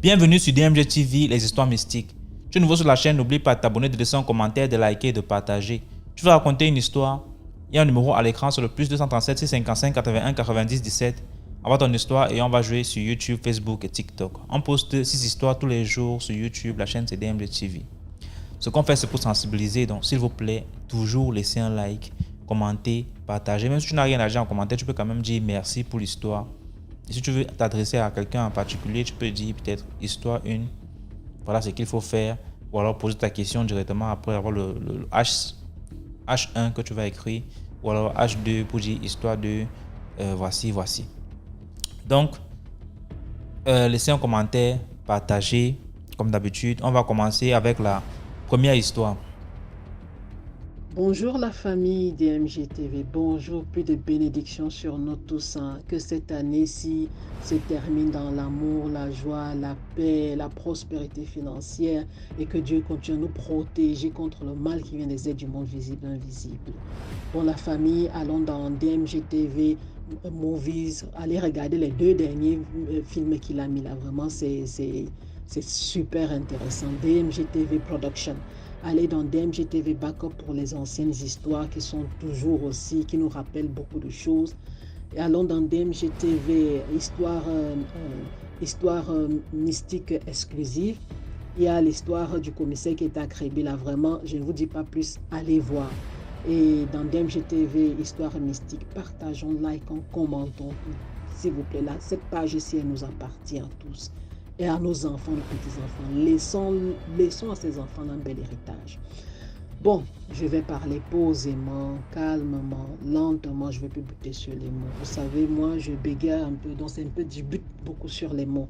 Bienvenue sur DMG TV, les histoires mystiques. Tu es nouveau sur la chaîne, n'oublie pas de t'abonner, de laisser un commentaire, de liker et de partager. Tu veux raconter une histoire? Il y a un numéro à l'écran sur le plus 237 655 81 90 17. Envoie ton histoire et on va jouer sur YouTube, Facebook et TikTok. On poste 6 histoires tous les jours sur YouTube, la chaîne c'est DMG TV. Ce qu'on fait c'est pour sensibiliser, donc s'il vous plaît, toujours laissez un like, commenter, partager. Même si tu n'as rien à dire en commentaire, tu peux quand même dire merci pour l'histoire. Et si tu veux t'adresser à quelqu'un en particulier, tu peux dire peut-être histoire 1, voilà ce qu'il faut faire, ou alors poser ta question directement après avoir le H1 que tu vas écrire, ou alors H2 pour dire histoire 2, voici. Donc, laissez un commentaire, partagez, comme d'habitude. On va commencer avec la première histoire. Bonjour la famille DMG TV, bonjour, plus de bénédictions sur nous tous, hein. Que cette année-ci se termine dans l'amour, la joie, la paix, la prospérité financière et que Dieu continue à nous protéger contre le mal qui vient des aides du monde visible et invisible. Bon la famille, allons dans DMG TV Movies, allez regarder les 2 derniers films qu'il a mis là, vraiment c'est super intéressant. DMG TV Production. Allez dans DMG TV Backup pour les anciennes histoires qui sont toujours aussi, qui nous rappellent beaucoup de choses. Et allons dans DMG TV Histoire mystique exclusive. Il y a l'histoire du commissaire qui est à Créby là, vraiment, je ne vous dis pas plus, allez voir. Et dans DMG TV Histoire mystique, partageons, likons, commentons, s'il vous plaît là, cette page ici elle nous appartient à tous. Et à nos enfants, nos petits-enfants. Laissons à ces enfants un bel héritage. Bon, je vais parler posément, calmement, lentement. Je ne vais plus buter sur les mots. Vous savez, moi, je bégaye un peu. Donc, c'est un peu, je bute beaucoup sur les mots.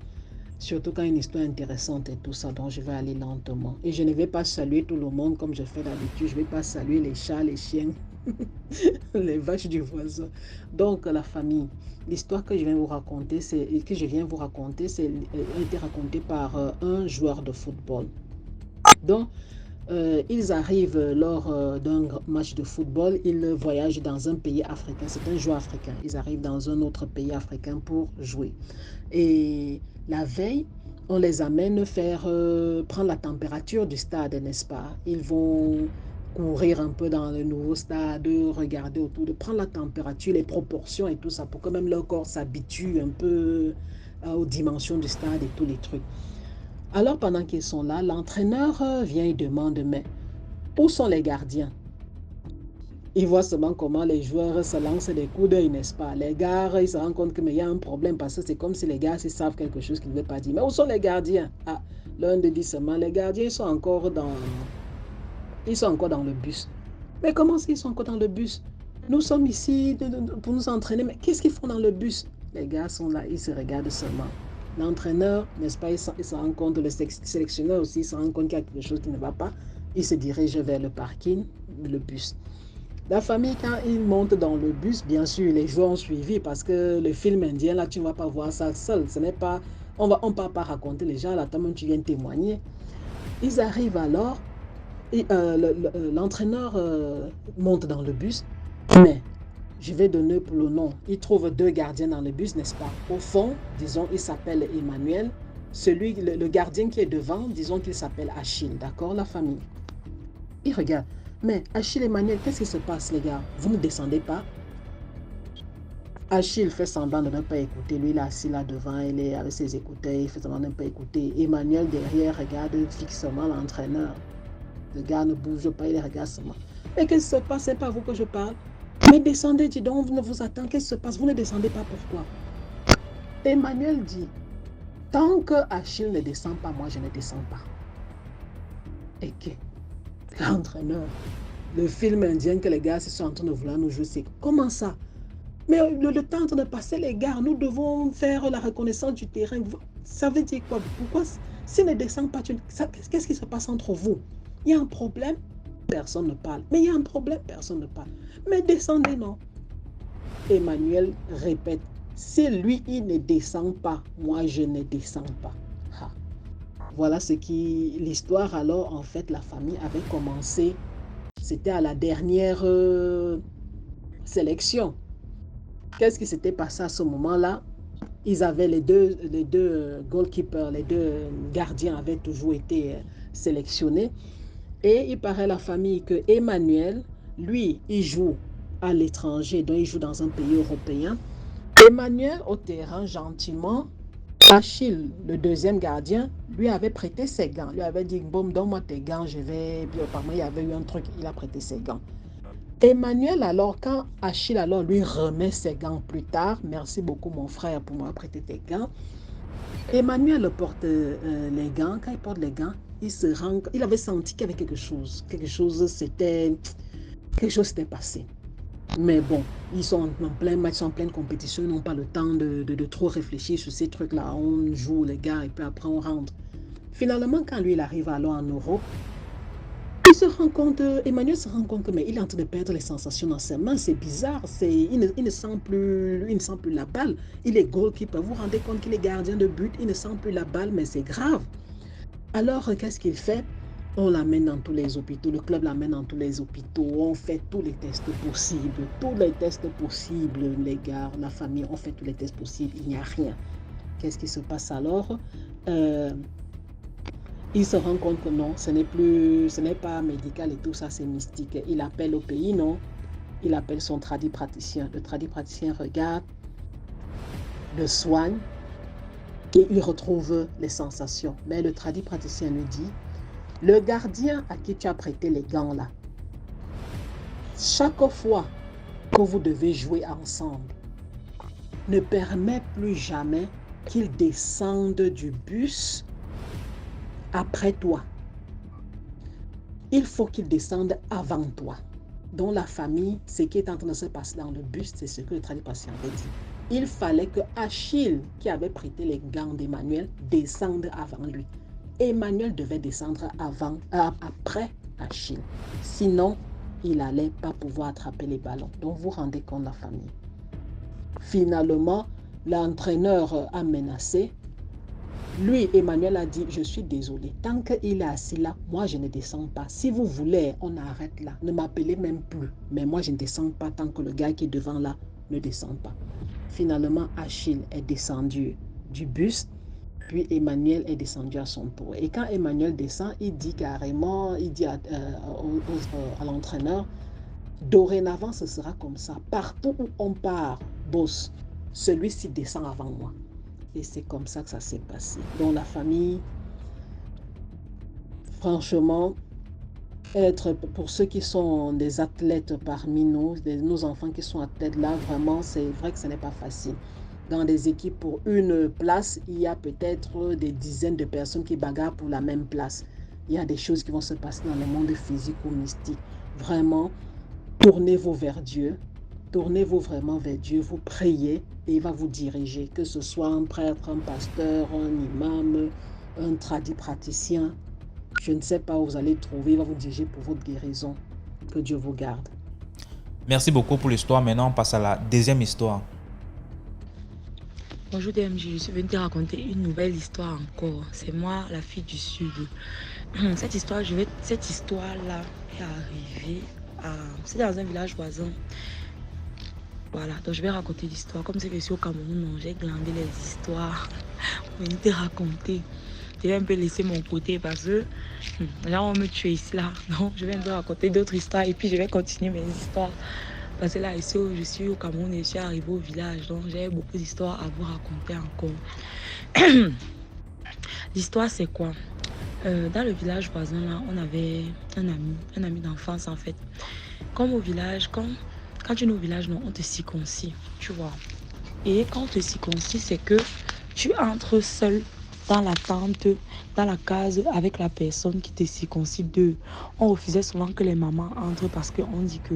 Surtout quand une histoire intéressante et tout ça. Donc, je vais aller lentement. Et je ne vais pas saluer tout le monde comme je fais d'habitude. Je ne vais pas saluer les chats, les chiens, les vaches du voisin. Donc, la famille. L'histoire que je viens vous raconter, a été racontée par un joueur de football. Donc, ils arrivent lors d'un match de football, ils voyagent dans un pays africain, c'est un joueur africain, ils arrivent dans un autre pays africain pour jouer. Et la veille, on les amène prendre la température du stade, n'est-ce pas? Ils vont courir un peu dans le nouveau stade, regarder autour, de prendre la température, les proportions et tout ça, pour que même leur corps s'habitue un peu aux dimensions du stade et tous les trucs. Alors, pendant qu'ils sont là, l'entraîneur vient et demande, mais où sont les gardiens? Il voit seulement comment les joueurs se lancent des coups d'œil, n'est-ce pas? Les gars, ils se rendent compte qu'il y a un problème parce que c'est comme si les gars ils savent quelque chose qu'ils ne veulent pas dire. Mais où sont les gardiens? Ah, l'un de dit seulement, les gardiens sont encore dans le bus. Mais comment ils sont encore dans le bus? Nous sommes ici pour nous entraîner, mais qu'est-ce qu'ils font dans le bus? Les gars sont là, ils se regardent seulement. L'entraîneur, n'est-ce pas, il se rend compte, le sélectionneur aussi, il se rend compte qu'il y a quelque chose qui ne va pas. Il se dirige vers le parking, le bus. La famille, quand ils montent dans le bus, bien sûr, les joueurs ont suivi parce que le film indien, là, tu ne vas pas voir ça seul. Ce n'est pas, on ne va pas raconter les gens, là, toi tu viens témoigner. Ils arrivent alors, et l'entraîneur monte dans le bus, mais je vais donner pour le nom. Il trouve 2 gardiens dans le bus, n'est-ce pas? Au fond, disons, il s'appelle Emmanuel. Le gardien qui est devant, disons qu'il s'appelle Achille, d'accord, la famille? Il regarde. Mais Achille, Emmanuel, qu'est-ce qui se passe, les gars? Vous ne descendez pas? Achille fait semblant de ne pas écouter. Lui, il est assis là devant, il est avec ses écouteurs, il fait semblant de ne pas écouter. Emmanuel, derrière, regarde fixement l'entraîneur. Le gars ne bouge pas, il regarde seulement. Mais qu'est-ce qui se passe? C'est pas à vous que je parle. Mais descendez, dis donc, on ne vous attend. Qu'est-ce qui se passe? Vous ne descendez pas, pourquoi? Emmanuel dit, tant que Achille ne descend pas, moi je ne descends pas. Et que l'entraîneur, le film indien que les gars sont en train de vouloir nous jouer, c'est comment ça? Mais le temps de passer, les gars, nous devons faire la reconnaissance du terrain. Ça veut dire quoi? Pourquoi s'il ne descend pas, qu'est-ce qui se passe entre vous? Il y a un problème? Personne ne parle. Mais il y a un problème? Personne ne parle. Mais descendez, non? Emmanuel répète, si lui, il ne descend pas, moi, je ne descends pas. Ha. Voilà l'histoire. Alors, en fait, la famille avait commencé. C'était à la dernière sélection. Qu'est-ce qui s'était passé à ce moment-là? Ils avaient les deux goalkeepers, les deux gardiens avaient toujours été sélectionnés. Et il paraît à la famille que Emmanuel, lui, il joue à l'étranger, donc il joue dans un pays européen. Emmanuel, au terrain, gentiment, Achille, le deuxième gardien, lui avait prêté ses gants. Lui avait dit, bon, donne-moi tes gants, je vais... Puis apparemment, il y avait eu un truc, il a prêté ses gants. Emmanuel, alors, quand Achille alors lui remet ses gants plus tard, merci beaucoup mon frère pour m'avoir prêté tes gants. Emmanuel porte les gants. Quand il porte les gants, il avait senti qu'il y avait quelque chose. Quelque chose s'était passé. Mais bon, ils sont en plein match, en pleine compétition, ils n'ont pas le temps de trop réfléchir sur ces trucs-là. On joue les gars et puis après on rentre. Finalement, quand lui il arrive alors en Europe, il se rend compte, Emmanuel se rend compte que mais il est en train de perdre les sensations dans ses mains. C'est bizarre. Il ne sent plus la balle. Il est goalkeeper. Vous vous rendez compte qu'il est gardien de but. Il ne sent plus la balle, mais c'est grave. Alors, qu'est-ce qu'il fait? On l'amène dans tous les hôpitaux. Le club l'amène dans tous les hôpitaux. On fait tous les tests possibles. Tous les tests possibles, les gars, la famille, on fait tous les tests possibles. Il n'y a rien. Qu'est-ce qui se passe alors? Il se rend compte que non, ce n'est pas médical et tout ça, c'est mystique. Il appelle au pays, non? Il appelle son tradipraticien. Le tradipraticien regarde, le soigne et il retrouve les sensations. Mais le tradipraticien lui dit, le gardien à qui tu as prêté les gants là, chaque fois que vous devez jouer ensemble, ne permet plus jamais qu'il descende du bus après toi. Il faut qu'il descende avant toi. Dans la famille, ce qui est en train de se passer dans le bus, c'est ce que le tradipraticien avait dit. Il fallait que Achille, qui avait prêté les gants d'Emmanuel, descende avant lui. Emmanuel devait descendre après Achille. Sinon, il n'allait pas pouvoir attraper les ballons. Donc, vous rendez compte de la famille. Finalement, l'entraîneur a menacé. Lui, Emmanuel a dit, je suis désolé. Tant qu'il est assis là, moi, je ne descends pas. Si vous voulez, on arrête là. Ne m'appelez même plus. Mais moi, je ne descends pas tant que le gars qui est devant là ne descend pas. Finalement, Achille est descendu du bus. Puis Emmanuel est descendu à son tour. Et quand Emmanuel descend, il dit carrément, il dit à l'entraîneur, dorénavant, ce sera comme ça. Partout où on part, boss, celui-ci descend avant moi. Et c'est comme ça que ça s'est passé. Donc la famille, franchement, pour ceux qui sont des athlètes parmi nous, nos enfants qui sont athlètes là, vraiment, c'est vrai que ce n'est pas facile. Dans des équipes pour une place, il y a peut-être des dizaines de personnes qui bagarrent pour la même place. Il y a des choses qui vont se passer dans le monde physique ou mystique. Vraiment, tournez-vous vers Dieu. Tournez-vous vraiment vers Dieu, vous priez et il va vous diriger, que ce soit un prêtre, un pasteur, un imam, un tradipraticien. Je ne sais pas où vous allez trouver, il va vous diriger pour votre guérison. Que Dieu vous garde. Merci beaucoup pour l'histoire. Maintenant, on passe à la deuxième histoire. Bonjour DMJ, je suis venue te raconter une nouvelle histoire encore. C'est moi, la fille du Sud. Cette histoire-là est arrivée c'est dans un village voisin. Voilà, donc je vais raconter l'histoire. Comme c'est que je suis au Cameroun, j'ai glandé les histoires pour venir te raconter. Je vais un peu laisser mon côté parce que les gens vont me tuer ici là. Donc je vais un peu raconter d'autres histoires et puis je vais continuer mes histoires. Parce que là, ici, je suis au Cameroun et je suis arrivée au village. Donc j'ai beaucoup d'histoires à vous raconter encore. L'histoire, c'est quoi? Dans le village voisin là, on avait un ami d'enfance en fait. Comme au village, quand tu es au village, non, on te circoncis, tu vois. Et quand on te circoncis, c'est que tu entres seul dans la tente, dans la case avec la personne qui te circoncis d'eux. On refusait souvent que les mamans entrent parce qu'on dit que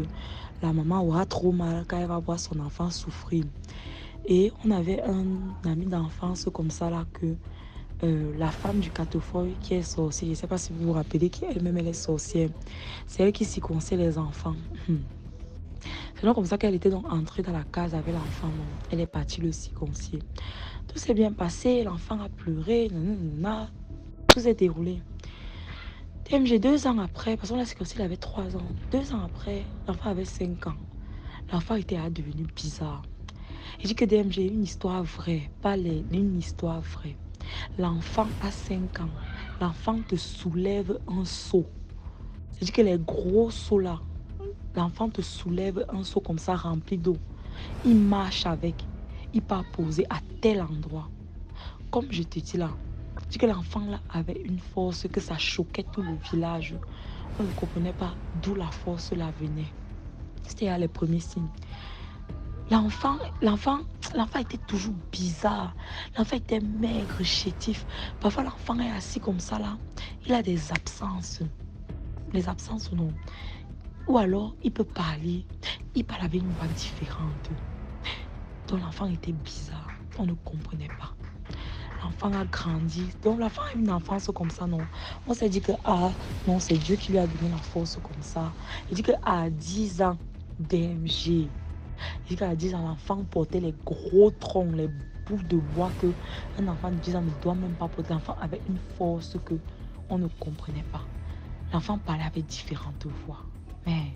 la maman aura trop mal quand elle va voir son enfant souffrir. Et on avait un ami d'enfance comme ça là que la femme du Catofoy qui est sorcière, je ne sais pas si vous vous rappelez qu'elle-même elle est sorcière. C'est elle qui circoncie les enfants. C'est donc comme ça qu'elle était donc entrée dans la case avec l'enfant. Elle est partie le circoncier. Tout s'est bien passé, l'enfant a pleuré, tout s'est déroulé. TMG 2 ans après, parce qu'on l'a circoncié, il avait 3 ans. 2 ans après, l'enfant avait 5 ans. L'enfant était devenu bizarre. Il dit que DMG, une histoire vraie, pas une histoire vraie. L'enfant a 5 ans. L'enfant te soulève un seau. Il dit que les gros seaux là, l'enfant te soulève un seau comme ça rempli d'eau. Il marche avec. Il part poser à tel endroit. Comme je te dis là, il dit que l'enfant là avait une force que ça choquait tout le village. On ne comprenait pas d'où la force là venait. C'était là les premiers signes. L'enfant était toujours bizarre. L'enfant était maigre, chétif. Parfois, l'enfant est assis comme ça, là. Il a des absences. Les absences, non. Ou alors, il peut parler. Il parle avec une voix différente. Donc, l'enfant était bizarre. On ne comprenait pas. L'enfant a grandi. Donc, l'enfant a une enfance comme ça, non. On s'est dit que, non, c'est Dieu qui lui a donné la force comme ça. Il dit qu'à 10 ans, DMG. Il dit qu'à 10 ans, l'enfant portait les gros troncs, les bouts de bois que un enfant de 10 ans ne doit même pas porter. L'enfant avait une force que on ne comprenait pas. L'enfant parlait avec différentes voix. Mais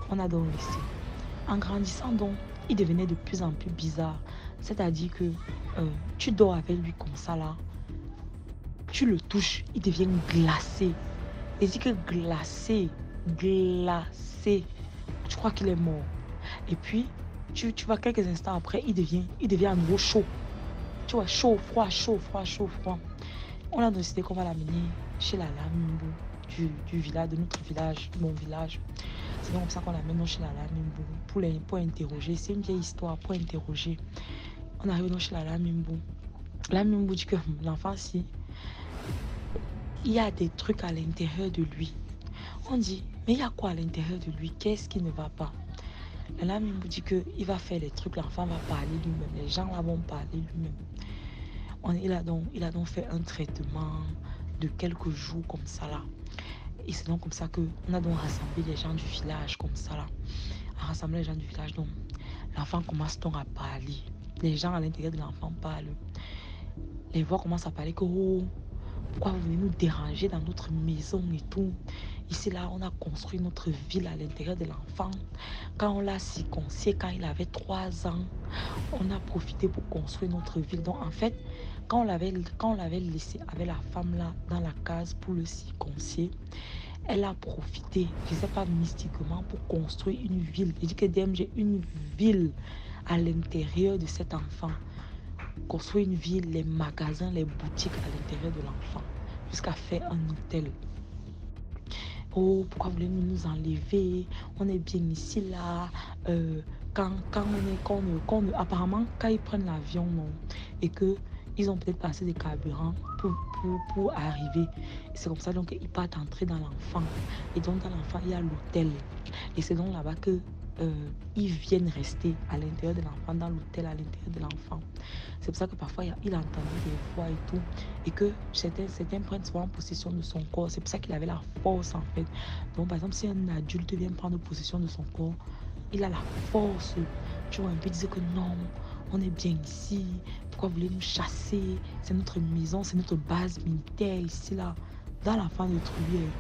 on a donc laissé. En grandissant donc, il devenait de plus en plus bizarre. C'est-à-dire que tu dors avec lui comme ça là. Tu le touches, il devient glacé. Il dit que glacé. Tu crois qu'il est mort. Et puis, tu vois quelques instants après, il devient à nouveau chaud. Tu vois, chaud, froid. On a décidé qu'on va l'amener chez la Lamimbo du village, de notre village, de mon village. C'est donc comme ça qu'on l'amène chez la Lamimbo pour interroger. C'est une vieille histoire pour interroger. On arrive donc chez la Lamimbo. La Lamimbo dit que l'enfant, si, il y a des trucs à l'intérieur de lui. On dit, mais il y a quoi à l'intérieur de lui? Qu'est-ce qui ne va pas? La Lamimbo dit qu'il va faire des trucs, l'enfant va parler lui-même, les gens là vont parler lui-même. Il a donc fait un traitement de quelques jours comme ça là. Et c'est donc comme ça qu'on a donc rassemblé les gens du village comme ça là. À rassembler les gens du village, donc l'enfant commence donc à parler. Les gens à l'intérieur de l'enfant parlent. Les voix commencent à parler que pourquoi vous venez nous déranger dans notre maison et tout. Ici, là, on a construit notre ville à l'intérieur de l'enfant. Quand on l'a circoncis, quand il avait 3 ans, on a profité pour construire notre ville. Donc, en fait, quand on l'avait laissé avec la femme là dans la case pour le circoncier, elle a profité, je ne sais pas mystiquement, pour construire une ville. Je dis que DMG, une ville à l'intérieur de cet enfant. Construire une ville, les magasins, les boutiques à l'intérieur de l'enfant, jusqu'à faire un hôtel. Oh, pourquoi voulez-vous nous enlever? On est bien ici, là. Apparemment, quand ils prennent l'avion, non, et que ils ont peut-être passé des carburants pour arriver. C'est comme ça donc qu'ils partent entrer dans l'enfant. Et donc, dans l'enfant, il y a l'hôtel. Et c'est donc là-bas que ils viennent rester à l'intérieur de l'enfant, dans l'hôtel à l'intérieur de l'enfant. C'est pour ça que parfois il entendait des voix et tout, et que certains prennent souvent possession de son corps. C'est pour ça qu'il avait la force en fait. Donc par exemple, si un adulte vient prendre possession de son corps, il a la force. Tu vois, un peu dire que non, on est bien ici, pourquoi vous voulez nous chasser? C'est notre maison, c'est notre base militaire ici là, dans l'enfant de Trouvière.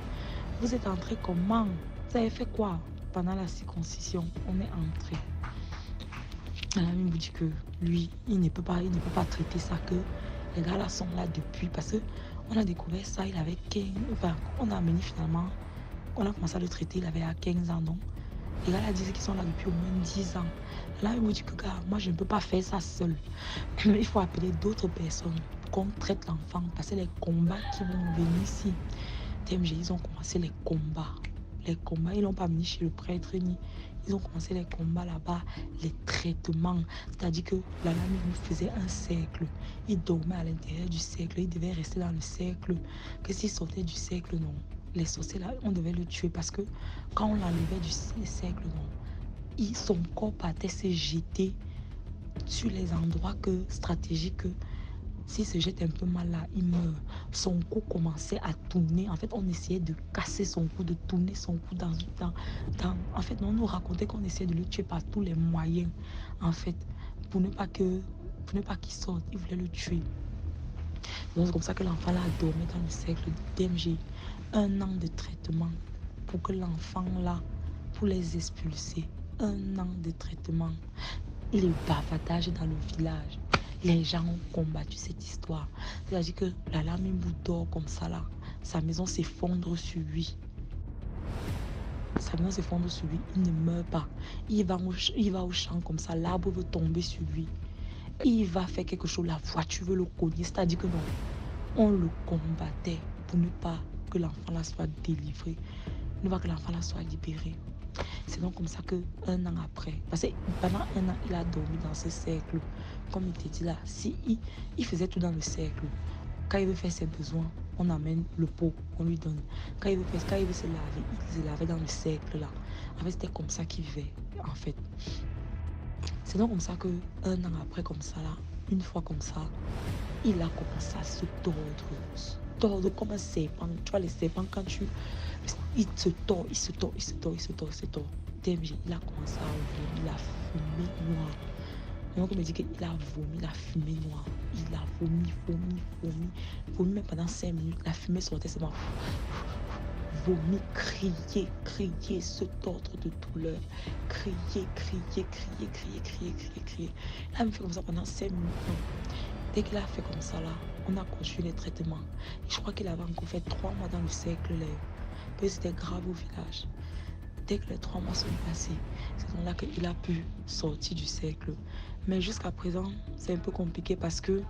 Vous êtes entré comment? Vous avez fait quoi? Pendant la circoncision, on est entré. La même vous dit que lui, il ne peut pas traiter ça, que les gars là sont là depuis, parce que on a découvert ça, il avait 15, enfin, on a amené finalement, on a commencé à le traiter, il avait à 15 ans, donc les gars là disent qu'ils sont là depuis au moins 10 ans. Là, il vous dit que gars, moi je ne peux pas faire ça seul. Il faut appeler d'autres personnes pour qu'on traite l'enfant, parce que les combats qui vont venir ici, TMG, ils ont commencé les combats. Les combats, ils n'ont pas mis chez le prêtre ni. Ils ont commencé les combats là-bas, les traitements. C'est-à-dire que la lame nous faisait un cercle. Il dormait à l'intérieur du cercle. Il devait rester dans le cercle. Que s'il sortait du cercle, non. Les sorciers là, on devait le tuer parce que quand on l'enlevait du cercle, non. Son corps partait se jeter sur les endroits stratégiques. S'il se jette un peu mal là, il meurt. Son cou commençait à tourner. En fait, on essayait de casser son cou, de tourner son cou dans. En fait, on nous racontait qu'on essayait de le tuer par tous les moyens. En fait, pour ne pas qu'il sorte, il voulait le tuer. Donc, c'est comme ça que l'enfant là a dormi dans le cercle de DMG. 1 an de traitement pour que l'enfant là, pour les expulser. 1 an de traitement. il est bavardage dans le village. Les gens ont combattu cette histoire. C'est-à-dire que la Lamimbo dort comme ça là. Sa maison s'effondre sur lui. Sa maison s'effondre sur lui. Il ne meurt pas. Il va au champ comme ça. L'arbre veut tomber sur lui. Il va faire quelque chose. La voiture veut le cogner. C'est-à-dire que non. On le combattait pour ne pas que l'enfant là soit délivré. Ne pas que l'enfant là soit libéré. C'est donc comme ça qu'un an après, parce que pendant un an, il a dormi dans ce cercle. Comme il te dit là, si il faisait tout dans le cercle. Quand il veut faire ses besoins, on amène le pot, on lui donne. Quand il veut se laver, il se lavait dans le cercle là. En fait, c'était comme ça qu'il vivait, en fait. C'est donc comme ça qu'un an après, comme ça là, une fois comme ça, il a commencé à se tordre comme un serpent. Tu vois les serpents quand il se tord. DMG, il a commencé à vomir la fumée noire. Mon oncle me dit qu'il a vomi la fumée noire. Il a vomi même pendant 5 minutes. La fumée sortait seulement. Vomi, crier, se tordre de douleur. Crier. Il a me fait comme ça pendant 5 minutes. Dès qu'il a fait comme ça là, on a continué les traitements. Et je crois qu'il avait encore fait 3 mois dans le cercle là. Puis c'était grave au village. Dès que les 3 mois sont passés, c'est là qu'il a pu sortir du cercle. Mais jusqu'à présent, c'est un peu compliqué parce que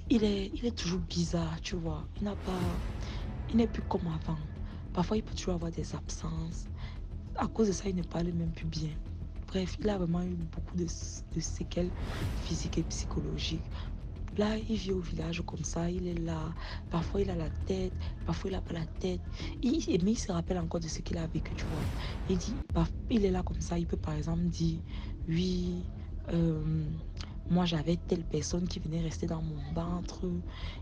il est toujours bizarre, tu vois. Il n'est plus comme avant. Parfois, il peut toujours avoir des absences. À cause de ça, il ne parle même plus bien. Bref, il a vraiment eu beaucoup de séquelles physiques et psychologiques. Là, il vit au village comme ça, il est là. Parfois, il a la tête, parfois, il n'a pas la tête. Mais il se rappelle encore de ce qu'il a vécu, tu vois. Il dit, il est là comme ça, il peut par exemple dire, oui, moi j'avais telle personne qui venait rester dans mon ventre,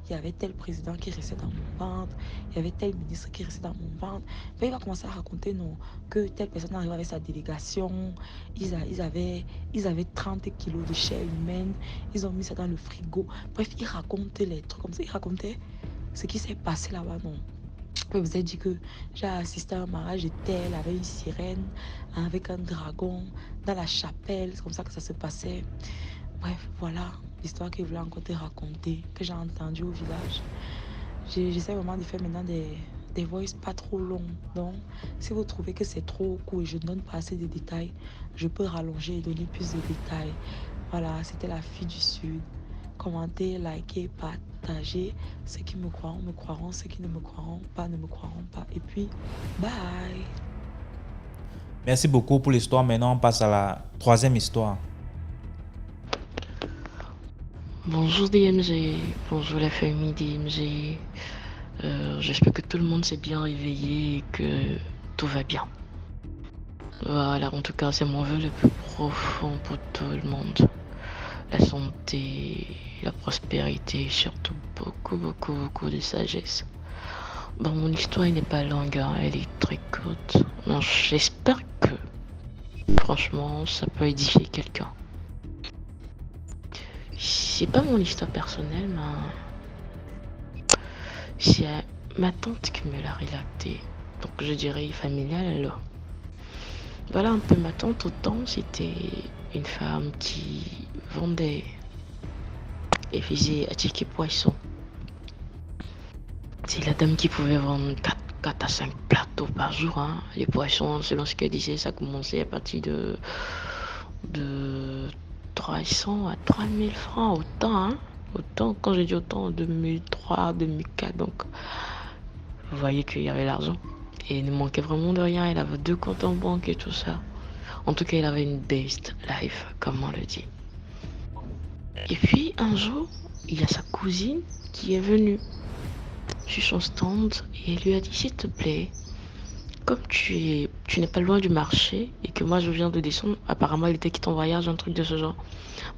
il y avait tel président qui restait dans mon ventre, il y avait tel ministre qui restait dans mon ventre. Puis il va commencer à raconter non, que telle personne arrive avec sa délégation, ils avaient 30 kilos de chair humaine, ils ont mis ça dans le frigo. Bref, il racontait les trucs comme ça, il racontait ce qui s'est passé là-bas, non. Je vous ai dit que j'ai assisté à un mariage de tel avec une sirène, avec un dragon dans la chapelle, c'est comme ça que ça se passait. Bref, voilà l'histoire qu'il voulait encore te raconter, que j'ai entendue au village. J'essaie vraiment de faire maintenant des voices pas trop longues. Donc, si vous trouvez que c'est trop court et je ne donne pas assez de détails, je peux rallonger et donner plus de détails. Voilà, c'était la fille du Sud. Commentez, likez, partagez. Ceux qui me croiront, ceux qui ne me croiront pas, ne me croiront pas. Et puis, bye! Merci beaucoup pour l'histoire. Maintenant, on passe à la 3e histoire. Bonjour DMG, bonjour la famille DMG. J'espère que tout le monde s'est bien réveillé et que tout va bien. Voilà, en tout cas, c'est mon vœu le plus profond pour tout le monde. La santé, la prospérité et surtout beaucoup de sagesse. Bon, mon histoire n'est pas longue, hein, elle est très courte. Non, j'espère que, franchement, ça peut édifier quelqu'un. C'est pas mon histoire personnelle, mais c'est ma tante qui me l'a relaté. Donc je dirais familiale alors. Voilà un peu ma tante. Autant c'était une femme qui vendait et faisait à ticket poisson. C'est la dame qui pouvait vendre 4 à 5 plateaux par jour. Hein. Les poissons, selon ce qu'elle disait, ça commençait à partir de 300 à 3000 francs, autant, hein. Autant, quand je dis autant, 2003, 2004, donc vous voyez qu'il y avait l'argent. Et il ne manquait vraiment de rien, il avait 2 comptes en banque et tout ça. En tout cas, il avait une best life, comme on le dit. Et puis, un jour, il y a sa cousine qui est venue sur son stand et elle lui a dit, s'il te plaît, comme tu n'es pas loin du marché et que moi je viens de descendre, apparemment il était quitté en voyage, un truc de ce genre,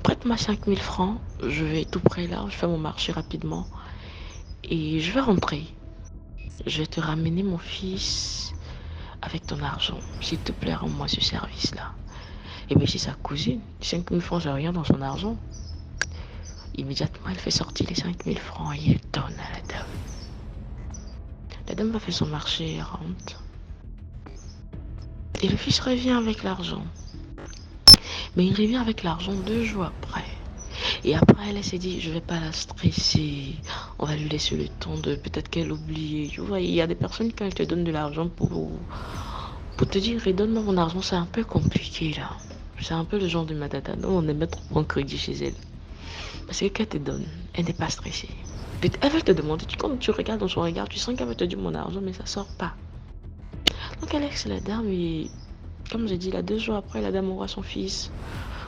prête-moi 5000 francs, je vais tout près là, je fais mon marché rapidement et je vais rentrer. Je vais te ramener mon fils avec ton argent, s'il te plaît, rends-moi ce service là. Et bien c'est sa cousine, 5000 francs c'est rien dans son argent. Immédiatement elle fait sortir les 5000 francs et elle donne à la dame. La dame a fait son marché et rentre. Et le fils revient avec l'argent. Mais il revient avec l'argent 2 jours après. Et après, elle s'est dit, je vais pas la stresser. On va lui laisser le temps de peut-être qu'elle oublie. Tu vois, il y a des personnes quand elles te donnent de l'argent pour te dire, redonne-moi mon argent, c'est un peu compliqué là. C'est un peu le genre de ma tata. Non, on aime trop prendre crédit chez elle. Parce que quand elle te donne, elle n'est pas stressée. Elle va te demander, quand tu regardes dans son regard, tu sens qu'elle va te dire mon argent, mais ça sort pas. Donc elle laisse la dame et, comme j'ai dit, là, 2 jours après, la dame envoie son fils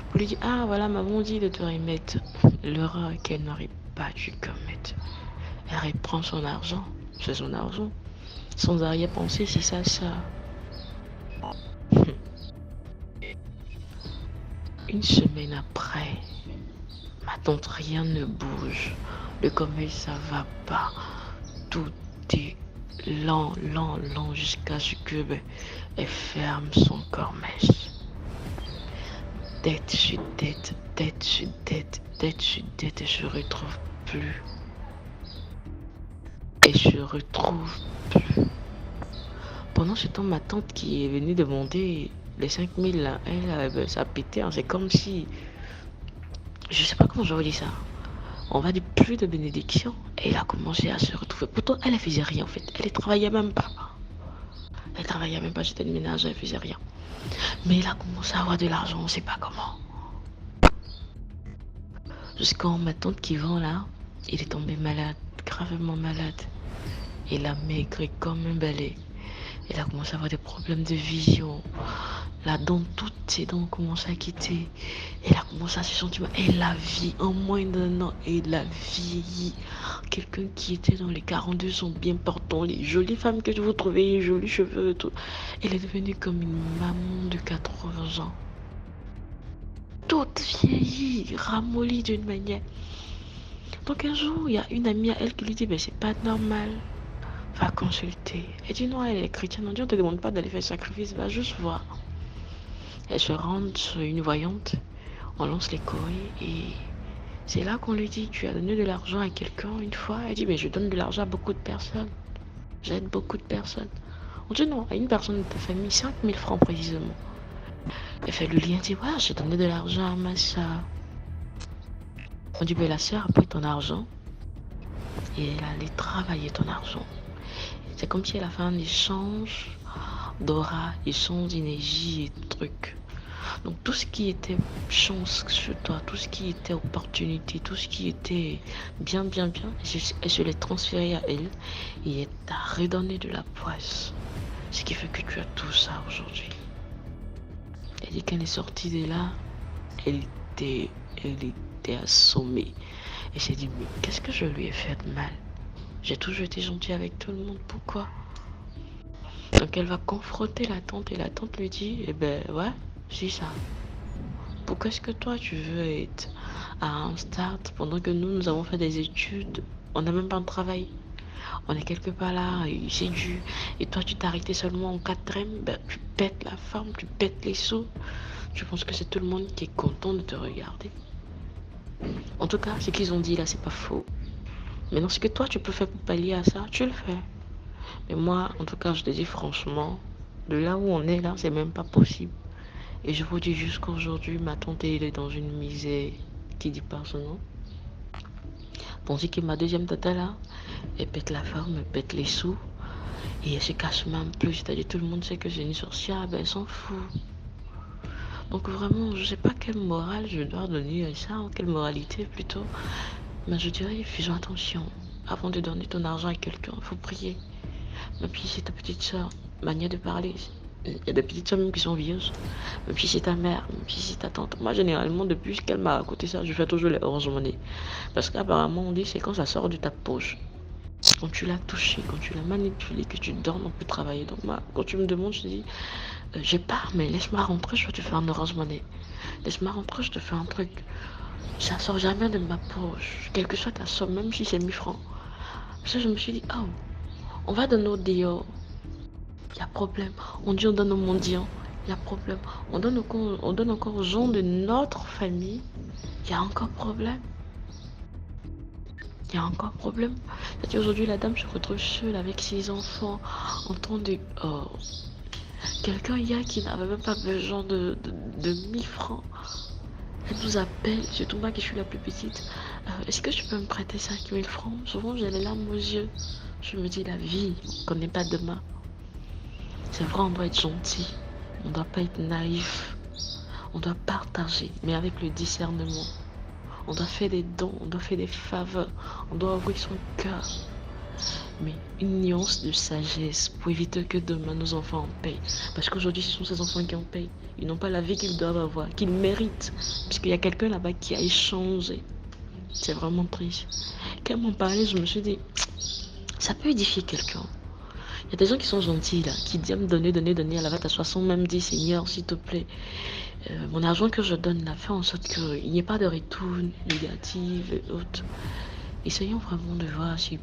pour lui dire, ah voilà, maman dit de te remettre. L'erreur qu'elle n'aurait pas dû commettre. Elle reprend son argent, c'est son argent. Sans arrière-pensée, c'est ça. Une semaine après, ma tante, rien ne bouge. Le commerce, ça va pas. Tout est lent jusqu'à ce que elle ferme son commerce. Dette sur dette, dette sur dette, dette sur dette, et je retrouve plus. Pendant ce temps, ma tante qui est venue demander les 5000 là, elle, ça a pété. C'est comme si, je sais pas comment je vous dis ça. On va dire plus de bénédiction. Et elle a commencé à se retrouver. Pourtant, elle ne faisait rien en fait. Elle ne travaillait même pas. J'étais de ménage, elle ne faisait rien. Mais elle a commencé à avoir de l'argent, on ne sait pas comment. Jusqu'à ma tante qui vend là, il est tombé malade, gravement malade. Il a maigri comme un balai. Elle a commencé à avoir des problèmes de vision. La dent, toutes ses dents ont commencé à quitter. Elle a commencé à se sentir mal. Elle a vieilli en moins d'1 an. Elle a vieilli. Quelqu'un qui était dans les 42 sont bien portants. Les jolies femmes que vous trouvez, les jolis cheveux, tout. Elle est devenue comme une maman de 80 ans. Toute vieillie, ramollie d'une manière. Donc un jour, il y a une amie à elle qui lui dit, c'est pas normal. Va consulter. Elle dit non, elle est chrétienne. On dit, on te demande pas d'aller faire sacrifice, va juste voir. Elle se rend sur une voyante, on lance les courriers et c'est là qu'on lui dit, tu as donné de l'argent à quelqu'un une fois. Elle dit, mais je donne de l'argent à beaucoup de personnes. J'aide beaucoup de personnes. On dit non, à une personne de ta famille, 5000 francs précisément. Elle fait le lien, elle dit, ouais, j'ai donné de l'argent à ma soeur. On dit, la soeur a pris ton argent et elle allait travailler ton argent. C'est comme si elle a fait un échange d'aura, échange d'énergie et de trucs. Donc tout ce qui était chance sur toi, tout ce qui était opportunité, tout ce qui était bien, elle se l'est transféré à elle et elle t'a redonné de la poisse. Ce qui fait que tu as tout ça aujourd'hui. Elle dit qu'elle est sortie de là, elle était assommée. Et s'est dit, mais qu'est-ce que je lui ai fait de mal? J'ai toujours été gentille avec tout le monde, pourquoi? Donc elle va confronter la tante et la tante lui dit, ouais, c'est ça. Pourquoi est-ce que toi tu veux être à un start pendant que nous avons fait des études, on n'a même pas de travail, on est quelque part là, c'est dû, et toi tu t'es arrêté seulement en 4e, tu pètes la forme, tu pètes les sous, je pense que c'est tout le monde qui est content de te regarder. En tout cas, ce qu'ils ont dit là, c'est pas faux. Maintenant, ce que toi tu peux faire pour pallier à ça, tu le fais. Mais moi, en tout cas, je te dis franchement, de là où on est là, c'est même pas possible. Et je vous dis jusqu'aujourd'hui, ma tante, elle est dans une misère qui dit pas son nom. Tandis que ma deuxième tata là, elle pète la forme, elle pète les sous. Et elle se cache même plus. C'est-à-dire tout le monde sait que c'est une sorcière, elle s'en fout. Donc vraiment, je sais pas quelle morale je dois donner à ça, ou quelle moralité plutôt. Mais je dirais, faisons attention. Avant de donner ton argent à quelqu'un, il faut prier. Même si c'est ta petite soeur, manière de parler. Il y a des petites soeurs même qui sont vieuses. Même si c'est ta mère, même si c'est ta tante. Moi, généralement, depuis qu'elle m'a raconté ça, je fais toujours les Orange Money. Parce qu'apparemment, on dit c'est quand ça sort de ta poche. Quand tu l'as touché, quand tu l'as manipulé, que tu donnes, on peut travailler. Donc moi, quand tu me demandes, je dis, je pars, mais laisse-moi rentrer, je vais te faire un Orange Money. Laisse-moi rentrer, je te fais un truc. Ça sort jamais de ma poche. Quelle que soit ta somme, même si c'est 1000 francs. Parce que je me suis dit, oh, on va donner au Dior. Il y a problème. On dit on donne aux mendiants. Il y a problème. On donne encore aux gens de notre famille. Il y a encore problème. Il y a encore problème. C'est-à-dire aujourd'hui, la dame se retrouve seule avec ses enfants en train de... Oh. Quelqu'un hier qui n'avait même pas besoin de 1000 francs. Elle nous appelle, surtout moi qui suis la plus petite. Est-ce que tu peux me prêter 5000 francs? Souvent j'ai les larmes aux yeux. Je me dis la vie, on ne connaît pas demain. C'est vrai, on doit être gentil. On ne doit pas être naïf. On doit partager, mais avec le discernement. On doit faire des dons, on doit faire des faveurs. On doit ouvrir son cœur. Mais une nuance de sagesse pour éviter que demain nos enfants en payent. Parce qu'aujourd'hui, ce sont ces enfants qui en payent. Ils n'ont pas la vie qu'ils doivent avoir, qu'ils méritent. Puisqu'il y a quelqu'un là-bas qui a échangé. C'est vraiment triste. Quand elle m'en parlait, je me suis dit, ça peut édifier quelqu'un. Il y a des gens qui sont gentils là, qui disent donner, à la va t'asseoir sans même dire Seigneur, s'il te plaît, mon argent que je donne là, fait en sorte qu'il n'y ait pas de retour négatif et autres. Essayons vraiment de voir si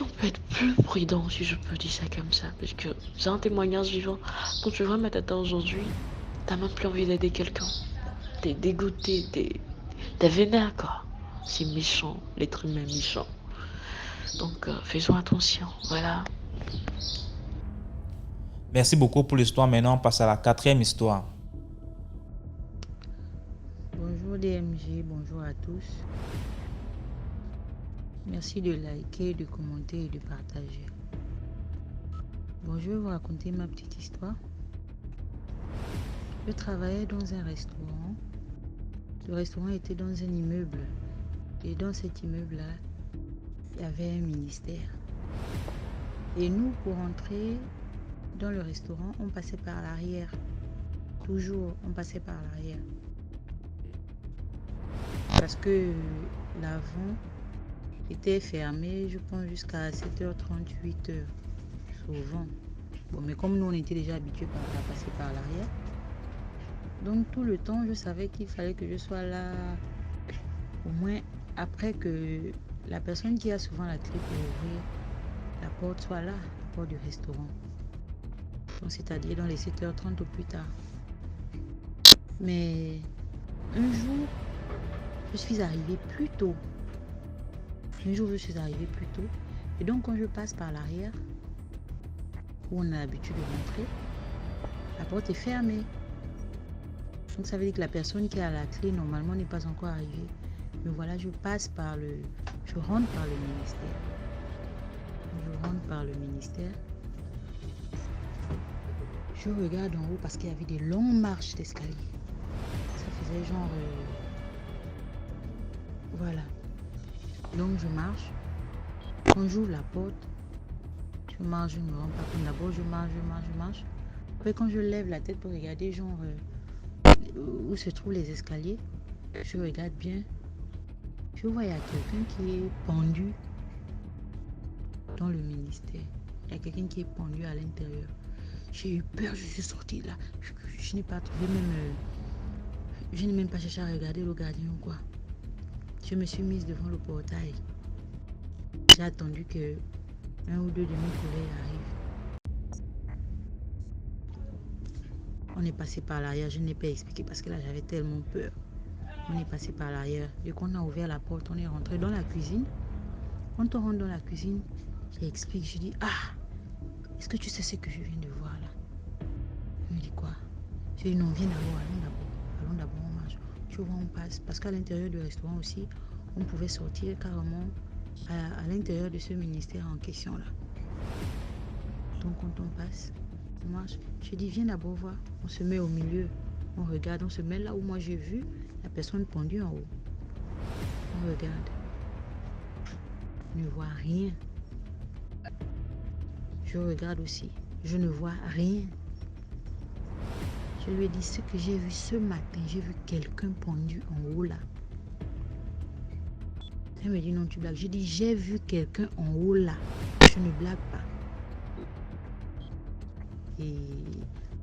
on peut être plus prudent, si je peux dire ça comme ça, parce que c'est un témoignage vivant. Quand tu vois ma tête aujourd'hui, t'as même plus envie d'aider quelqu'un. T'es dégoûté, t'es vénère quoi. C'est méchant, l'être humain méchant. Donc faisons attention, voilà. Merci beaucoup pour l'histoire. Maintenant, on passe à la 4e histoire. Bonjour DMG, bonjour à tous. Merci de liker, de commenter et de partager. Bon, je vais vous raconter ma petite histoire. Je travaillais dans un restaurant. Le restaurant était dans un immeuble. Et dans cet immeuble-là, il y avait un ministère. Et nous, pour entrer dans le restaurant, on passait par l'arrière. Toujours, on passait par l'arrière. Parce que l'avant était fermé, je pense, jusqu'à 7h30, 8h. Souvent. Bon, mais comme nous, on était déjà habitués à passer par l'arrière. Donc, tout le temps, je savais qu'il fallait que je sois là, au moins après que la personne qui a souvent la clé pour ouvrir la porte soit là, la porte du restaurant. Donc, c'est-à-dire dans les 7h30 au plus tard. Mais un jour, je suis arrivée plus tôt. Et donc, quand je passe par l'arrière, où on a l'habitude de rentrer, la porte est fermée. Donc, ça veut dire que la personne qui a la clé, normalement, n'est pas encore arrivée. Mais voilà, je rentre par le ministère. Je regarde en haut parce qu'il y avait des longues marches d'escalier. Ça faisait genre... Voilà. Donc je marche. Quand j'ouvre la porte, je marche, je ne me rends pas compte. D'abord, je marche. Après, quand je lève la tête pour regarder genre où se trouvent les escaliers, je regarde bien. Je vois, il y a quelqu'un qui est pendu dans le ministère. Il y a quelqu'un qui est pendu à l'intérieur. J'ai eu peur, je suis sortie là. Je n'ai pas trouvé même... je n'ai même pas cherché à regarder le gardien ou quoi. Je me suis mise devant le portail. J'ai attendu que un ou deux de mes collègues arrivent. On est passé par l'arrière, je n'ai pas expliqué parce que là j'avais tellement peur. On est passé par l'arrière. Dès qu'on a ouvert la porte, on est rentré dans la cuisine. Quand on rentre dans la cuisine, j'explique, je dis, est-ce que tu sais ce que je viens de voir là? Il me dit quoi? Je dis non, viens d'abord, allons d'abord, on marche. Tu vois, on passe. Parce qu'à l'intérieur du restaurant aussi, on pouvait sortir carrément à l'intérieur de ce ministère en question là. Donc quand on passe, on marche. Je dis viens d'abord voir. On se met au milieu, on regarde, on se met là où moi j'ai vu la personne pendue en haut. On regarde. Je ne vois rien. Je regarde aussi. Je ne vois rien. Je lui ai dit ce que j'ai vu ce matin. J'ai vu quelqu'un pendu en haut là. Elle me dit non, tu blagues. J'ai dit j'ai vu quelqu'un en haut là. Je ne blague pas. Et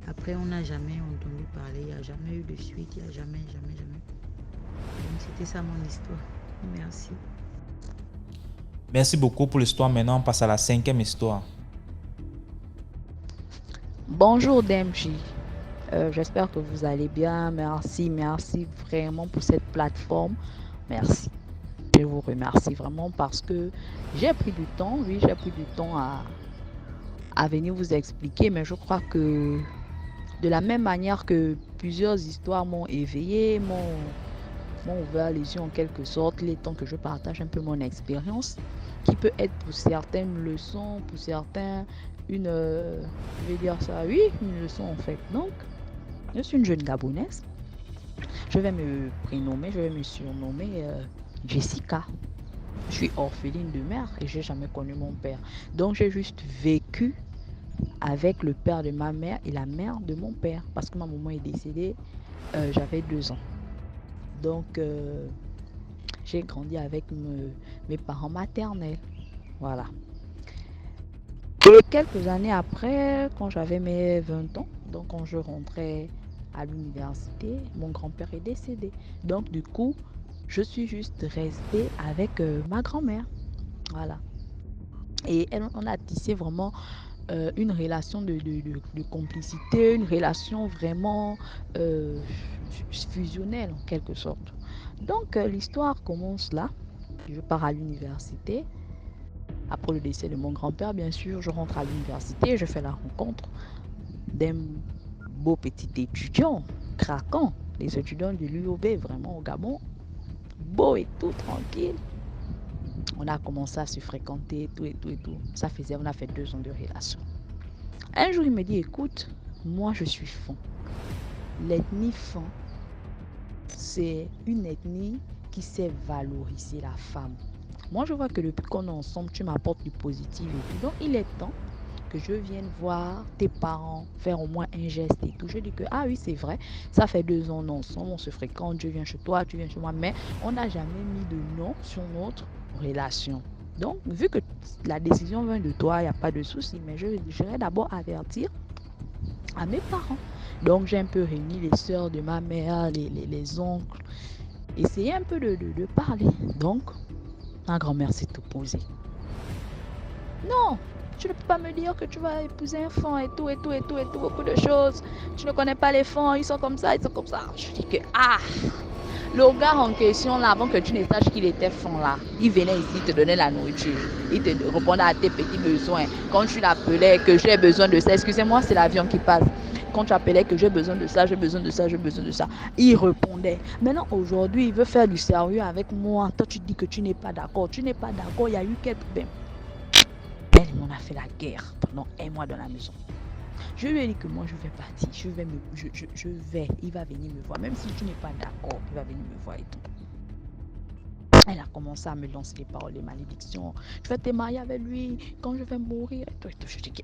après, on n'a jamais entendu parler. Il n'y a jamais eu de suite. Il n'y a jamais. Donc c'était ça mon histoire. Merci. Merci beaucoup pour l'histoire. Maintenant, on passe à la 5e histoire. Bonjour DMJ. J'espère que vous allez bien. Merci vraiment pour cette plateforme. Merci. Je vous remercie vraiment parce que j'ai pris du temps. Oui, j'ai pris du temps à venir vous expliquer, mais je crois que de la même manière que plusieurs histoires m'ont éveillé, m'ont ouvert les yeux en quelque sorte, il est temps que je partage un peu mon expérience, qui peut être pour certains une leçon, pour certains une, je vais dire ça, oui, une leçon en fait. Donc, je suis une jeune Gabonaise. Je vais me prénommer, je vais me surnommer Jessica. Je suis orpheline de mère et j'ai jamais connu mon père. Donc, j'ai juste vécu avec le père de ma mère et la mère de mon père. Parce que ma maman est décédée, j'avais 2 ans. Donc, j'ai grandi avec mes parents maternels. Voilà. Et quelques années après, quand j'avais mes 20 ans, donc quand je rentrais à l'université, mon grand-père est décédé. Donc, du coup, je suis juste restée avec ma grand-mère. Voilà. Et on a tissé vraiment une relation de complicité, une relation vraiment fusionnelle en quelque sorte. Donc l'histoire commence là. Je pars à l'université. Après le décès de mon grand-père, bien sûr, je rentre à l'université et je fais la rencontre d'un beau petit étudiant, craquant, les étudiants de l'UOB, vraiment au Gabon, beau et tout, tranquille. On a commencé à se fréquenter, tout et tout et tout. On a fait 2 ans de relation. Un jour, il me dit, écoute, moi je suis Fon. L'ethnie Fon, c'est une ethnie qui sait valoriser la femme. Moi, je vois que depuis qu'on est ensemble, tu m'apportes du positif et tout. Donc, il est temps que je vienne voir tes parents, faire au moins un geste et tout. Je dis que, ah oui, c'est vrai, ça fait 2 ans ensemble, on se fréquente, je viens chez toi, tu viens chez moi, mais on n'a jamais mis de nom sur notre relation. Donc, vu que la décision vient de toi, il n'y a pas de souci, mais je vais d'abord avertir à mes parents. Donc, j'ai un peu réuni les sœurs de ma mère, les oncles, essayer un peu de parler. Donc, ma grand-mère s'est opposée. Non, tu ne peux pas me dire que tu vas épouser un Fon et tout, beaucoup de choses. Tu ne connais pas les Fons, ils sont comme ça, ils sont comme ça. Je dis que, le gars en question, là, avant que tu ne saches qu'il était Fon, là, il venait ici te donner la nourriture. Il te répondait à tes petits besoins. Quand tu l'appelais que j'ai besoin de ça, excusez-moi, c'est l'avion qui passe. Quand tu appelais que j'ai besoin de ça, j'ai besoin de ça, j'ai besoin de ça, il répondait. Maintenant, aujourd'hui, il veut faire du sérieux avec moi. Toi, tu dis que tu n'es pas d'accord. Tu n'es pas d'accord, il y a eu quelques... Elle m'en a fait la guerre pendant 1 mois dans la maison. Je lui ai dit que moi, je vais partir. Je vais. Il va venir me voir. Même si tu n'es pas d'accord, il va venir me voir et tout. Elle a commencé à me lancer des paroles de malédiction. Je vais te marier avec lui quand je vais mourir. Et tout. Je dis que,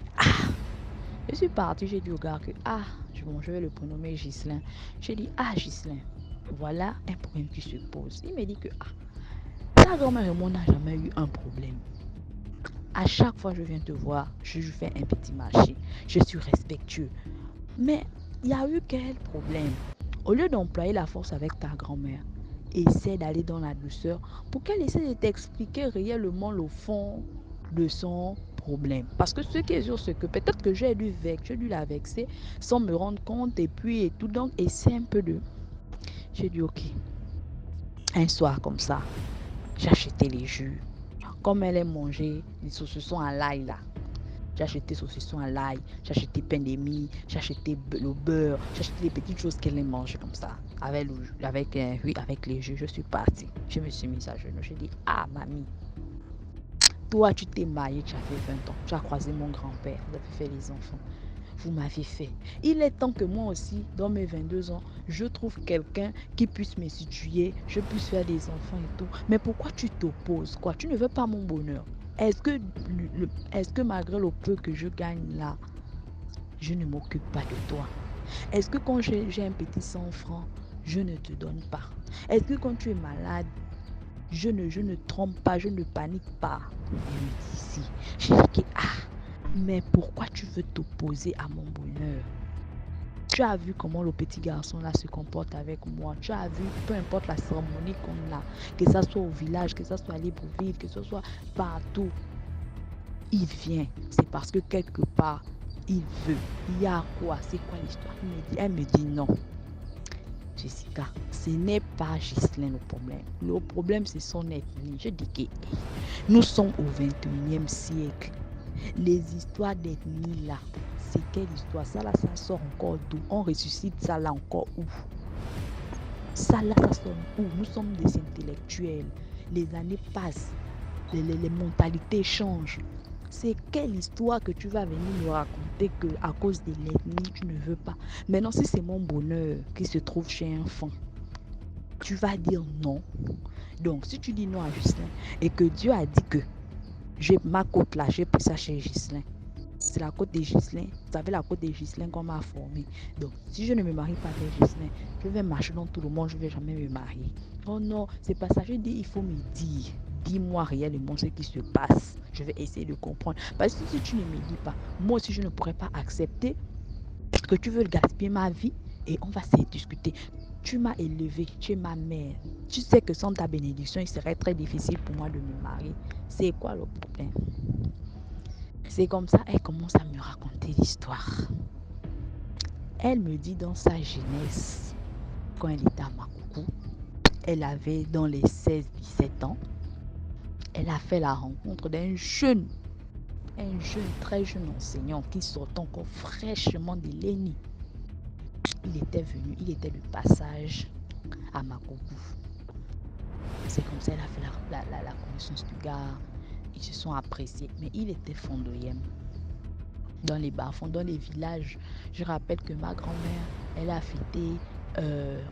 je suis partie. J'ai dit au gars que, je vais le prénommer Ghislain. J'ai dit, Ghislain, voilà un problème qui se pose. Il me dit que, ta grand-mère et moi, on n'a jamais eu un problème. À chaque fois que je viens te voir, je fais un petit marché. Je suis respectueux. Mais il y a eu quel problème? Au lieu d'employer la force avec ta grand-mère, essaie d'aller dans la douceur pour qu'elle essaie de t'expliquer réellement le fond de son problème. Parce que ce qui est sûr, c'est que peut-être que j'ai dû la vexer sans me rendre compte et tout. Donc, essaie un peu de... J'ai dit, ok. Un soir comme ça, j'ai acheté les jus. Comme elle aime manger les saucissons à l'ail là. J'ai acheté saucissons à l'ail, j'ai acheté pain de mie, j'ai acheté le beurre, j'ai acheté des petites choses qu'elle aime manger comme ça. Avec les jus, je suis partie. Je me suis mise à genoux. J'ai dit, mamie, toi tu t'es mariée, tu avais 20 ans. Tu as croisé mon grand-père, vous avez fait les enfants. Vous m'avez fait. Il est temps que moi aussi, dans mes 22 ans, je trouve quelqu'un qui puisse me situer, je puisse faire des enfants et tout. Mais pourquoi tu t'opposes, quoi? Tu ne veux pas mon bonheur. Est-ce que malgré le peu que je gagne là, je ne m'occupe pas de toi? Est-ce que quand j'ai un petit 100 francs, je ne te donne pas? Est-ce que quand tu es malade, je ne trompe pas, je ne panique pas? Elle me dit si. J'ai dit que, mais pourquoi tu veux t'opposer à mon bonheur? Tu as vu comment le petit garçon là se comporte avec moi. Tu as vu, peu importe la cérémonie qu'on a, que ça soit au village, que ça soit à Libreville, que ce soit partout, il vient. C'est parce que quelque part, il veut. Il y a quoi? C'est quoi l'histoire? Elle me dit non. Jessica, ce n'est pas Ghislain le problème. Le problème, c'est son ethnie. Je dis que nous sommes au 21e siècle. Les histoires d'ethnie là, c'est quelle histoire? Ça là, ça sort encore d'où? On ressuscite ça là encore où? Ça là, ça sort où? Nous sommes des intellectuels. Les années passent, les mentalités changent. C'est quelle histoire que tu vas venir me raconter que à cause de l'ethnie, tu ne veux pas? Maintenant, si c'est mon bonheur qui se trouve chez un fan, tu vas dire non. Donc, si tu dis non à Ghislain et que Dieu a dit que j'ai ma côte là, j'ai pris ça chez Ghislain. C'est la côte de Ghislain. Vous savez, la côte de Ghislain qu'on m'a formée. Donc, si je ne me marie pas avec Ghislain, je vais marcher dans tout le monde, je ne vais jamais me marier. Oh non, c'est pas ça. Je dis, il faut me dire. Dis-moi réellement ce qui se passe. Je vais essayer de comprendre. Parce que si tu ne me dis pas, moi aussi, je ne pourrais pas accepter que tu veux gaspiller ma vie et on va se discuter. Tu m'as élevé, tu es ma mère. Tu sais que sans ta bénédiction, il serait très difficile pour moi de me marier. C'est quoi le problème? C'est comme ça, elle commence à me raconter l'histoire. Elle me dit dans sa jeunesse, quand elle était à Makoukou, elle avait dans les 16-17 ans, elle a fait la rencontre d'un jeune, très jeune enseignant qui sortait encore fraîchement de l'ENI. Il était venu, il était de passage à Makoukou. C'est comme ça qu'elle a fait la connaissance du gars. Ils se sont appréciés, mais il était fondoyem. Dans les bas-fonds, dans les villages. Je rappelle que ma grand-mère, elle a fêté,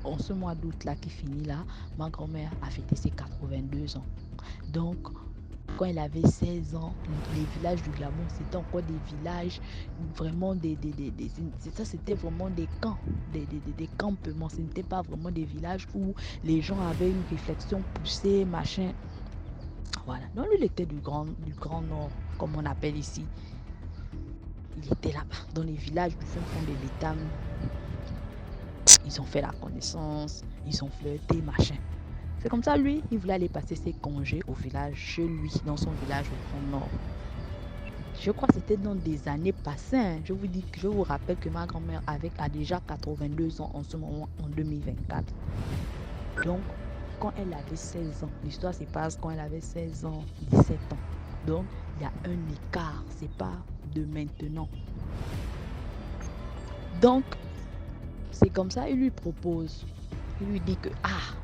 en ce mois d'août là qui finit là, ma grand-mère a fêté ses 82 ans. Donc, quand elle avait 16 ans, les villages du Glamon, c'était encore des villages vraiment ça c'était vraiment des camps, des campements. Ce n'était pas vraiment des villages où les gens avaient une réflexion poussée, machin. Voilà. Donc lui, il était du grand nord, comme on appelle ici. Il était là-bas, dans les villages du fin fond de l'État. Ils ont fait la connaissance, ils ont flirté, machin. C'est comme ça, lui, il voulait aller passer ses congés au village, chez lui, dans son village au Grand Nord. Je crois que c'était dans des années passées. Hein. Je vous rappelle que ma grand-mère a déjà 82 ans en ce moment, en 2024. Donc, quand elle avait 16 ans, l'histoire se passe quand elle avait 16 ans, 17 ans. Donc, il y a un écart, c'est pas de maintenant. Donc, c'est comme ça, il lui propose. Il lui dit que,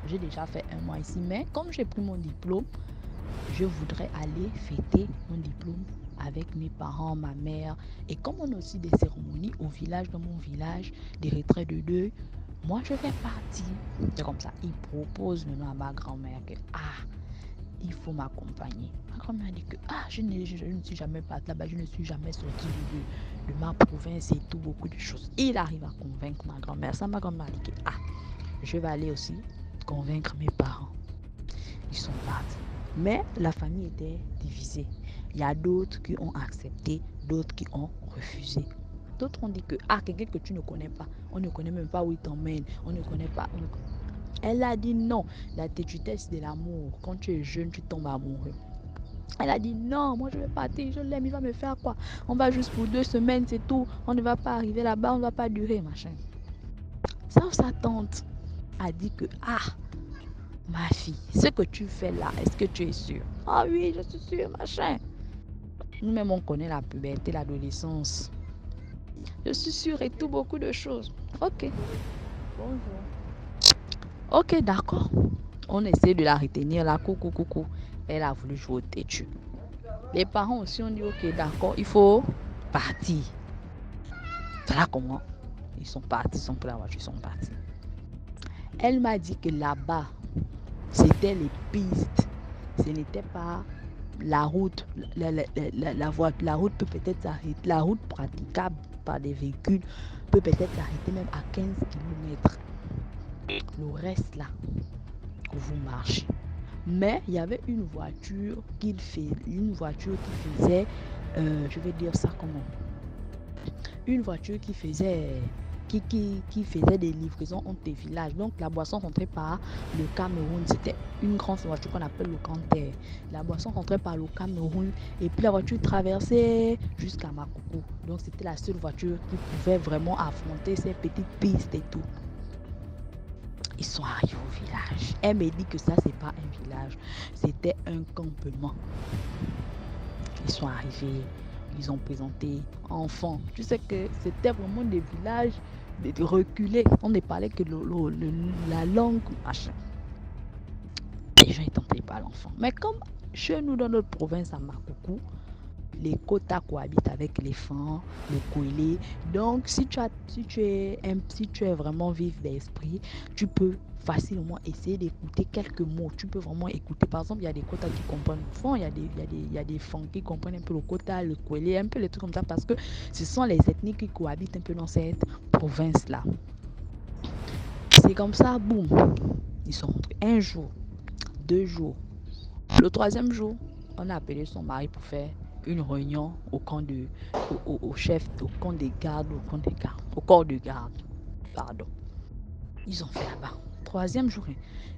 j'ai déjà fait un mois ici, mais comme j'ai pris mon diplôme, je voudrais aller fêter mon diplôme avec mes parents, ma mère. Et comme on a aussi des cérémonies au village, dans mon village, des retraits de deuil, moi je vais partir. C'est comme ça, il propose maintenant à ma grand-mère que, il faut m'accompagner. Ma grand-mère dit que, je ne suis jamais partie là-bas, je ne suis jamais sortie de ma province et tout, beaucoup de choses. Il arrive à convaincre ma grand-mère. Ça, ma grand-mère dit que, je vais aller aussi convaincre mes parents. Ils sont partis. Mais la famille était divisée. Il y a d'autres qui ont accepté, d'autres qui ont refusé. D'autres ont dit que, quelqu'un que tu ne connais pas, on ne connaît même pas où il t'emmène, on ne connaît pas. Elle a dit non, la têtutesse de l'amour. Quand tu es jeune, tu tombes amoureux. Elle a dit non, moi je vais partir, je l'aime, il va me faire quoi? On va juste pour 2 semaines, c'est tout. On ne va pas arriver là-bas, on ne va pas durer, machin. Ça, sa tante a dit que, ma fille, ce que tu fais là, est-ce que tu es sûre? Oui, je suis sûre, machin. Nous-mêmes, on connaît la puberté, l'adolescence. Je suis sûre et tout, beaucoup de choses. Ok. Bonjour. Ok, d'accord. On essaie de la retenir là, coucou. Elle a voulu jouer au têtu. Les parents aussi ont dit, ok, d'accord, il faut partir. Voilà comment ils sont partis, ils sont pris la voiture, ils sont partis. Elle m'a dit que là-bas, c'était les pistes. Ce n'était pas la route. La route peut peut-être s'arrêter. La route praticable par des véhicules peut peut-être s'arrêter même à 15 km. Le reste là, vous marchez. Mais il y avait une voiture qui faisait, je vais dire ça comment, une voiture qui faisait des livraisons entre les villages. Donc la boisson rentrait par le Cameroun. C'était une grande voiture qu'on appelle le Canter. La boisson rentrait par le Cameroun et puis la voiture traversait jusqu'à Makoukou. Donc c'était la seule voiture qui pouvait vraiment affronter ces petites pistes et tout. Ils sont arrivés au village. Elle me dit que ça, c'est pas un village. C'était un campement. Ils sont arrivés. Ils ont présenté enfants. Tu sais que c'était vraiment des villages reculés. On ne parlait que la langue, machin. Les gens n'étaient pas l'enfant. Mais comme chez nous, dans notre province à Makoukou, les Kota cohabitent avec les Fans, les Kouélé. Donc, si tu es vraiment vif d'esprit, tu peux facilement essayer d'écouter quelques mots. Tu peux vraiment écouter. Par exemple, il y a des Kota qui comprennent le Fang, il y a des Fang qui comprennent un peu le Kota, le Kouélé, un peu les trucs comme ça, parce que ce sont les ethnies qui cohabitent un peu dans cette province-là. C'est comme ça, boum. Ils sont rentrés 1 jour, 2 jours. Le 3e jour, on a appelé son mari pour faire une réunion au chef, au camp des gardes, au corps de garde. Pardon. Ils ont fait là-bas. 3e jour,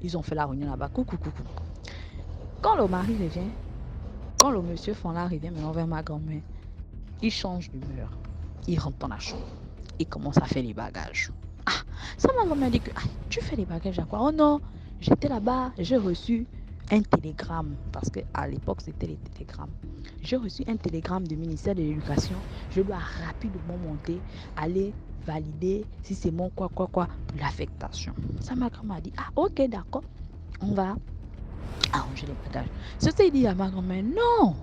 ils ont fait la réunion là-bas. Coucou. Quand le mari revient, quand le monsieur Fonla revient maintenant vers ma grand-mère, il change d'humeur. Il rentre dans la chambre. Il commence à faire les bagages. Ah, ça ma grand-mère dit que tu fais les bagages à quoi? Oh non, j'étais là-bas, j'ai reçu un télégramme, parce qu'à l'époque c'était les télégrammes. J'ai reçu un télégramme du ministère de l'Éducation. Je dois rapidement monter, aller valider si c'est mon quoi pour l'affectation. Ça ma grand-mère a dit, ok d'accord, on va arranger les bagages. Ceci dit à ma grand-mère, non,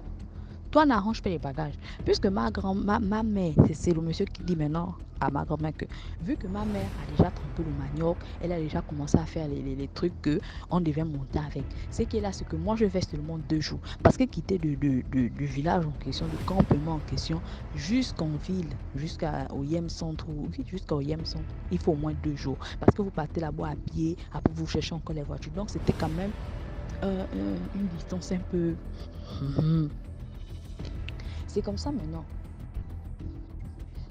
toi n'arrange pas les bagages. Puisque ma mère, c'est le monsieur qui dit maintenant à ma grand-mère que, vu que ma mère a déjà trempé le manioc, elle a déjà commencé à faire les trucs qu'on devait monter avec. C'est qu'elle a ce que moi je fais seulement 2 jours. Parce que quitter du village en question, du campement en question, jusqu'en ville, jusqu'au Yem Centre, il faut au moins 2 jours. Parce que vous partez là-bas à pied, après vous cherchez encore les voitures. Donc c'était quand même une distance un peu... C'est comme ça maintenant.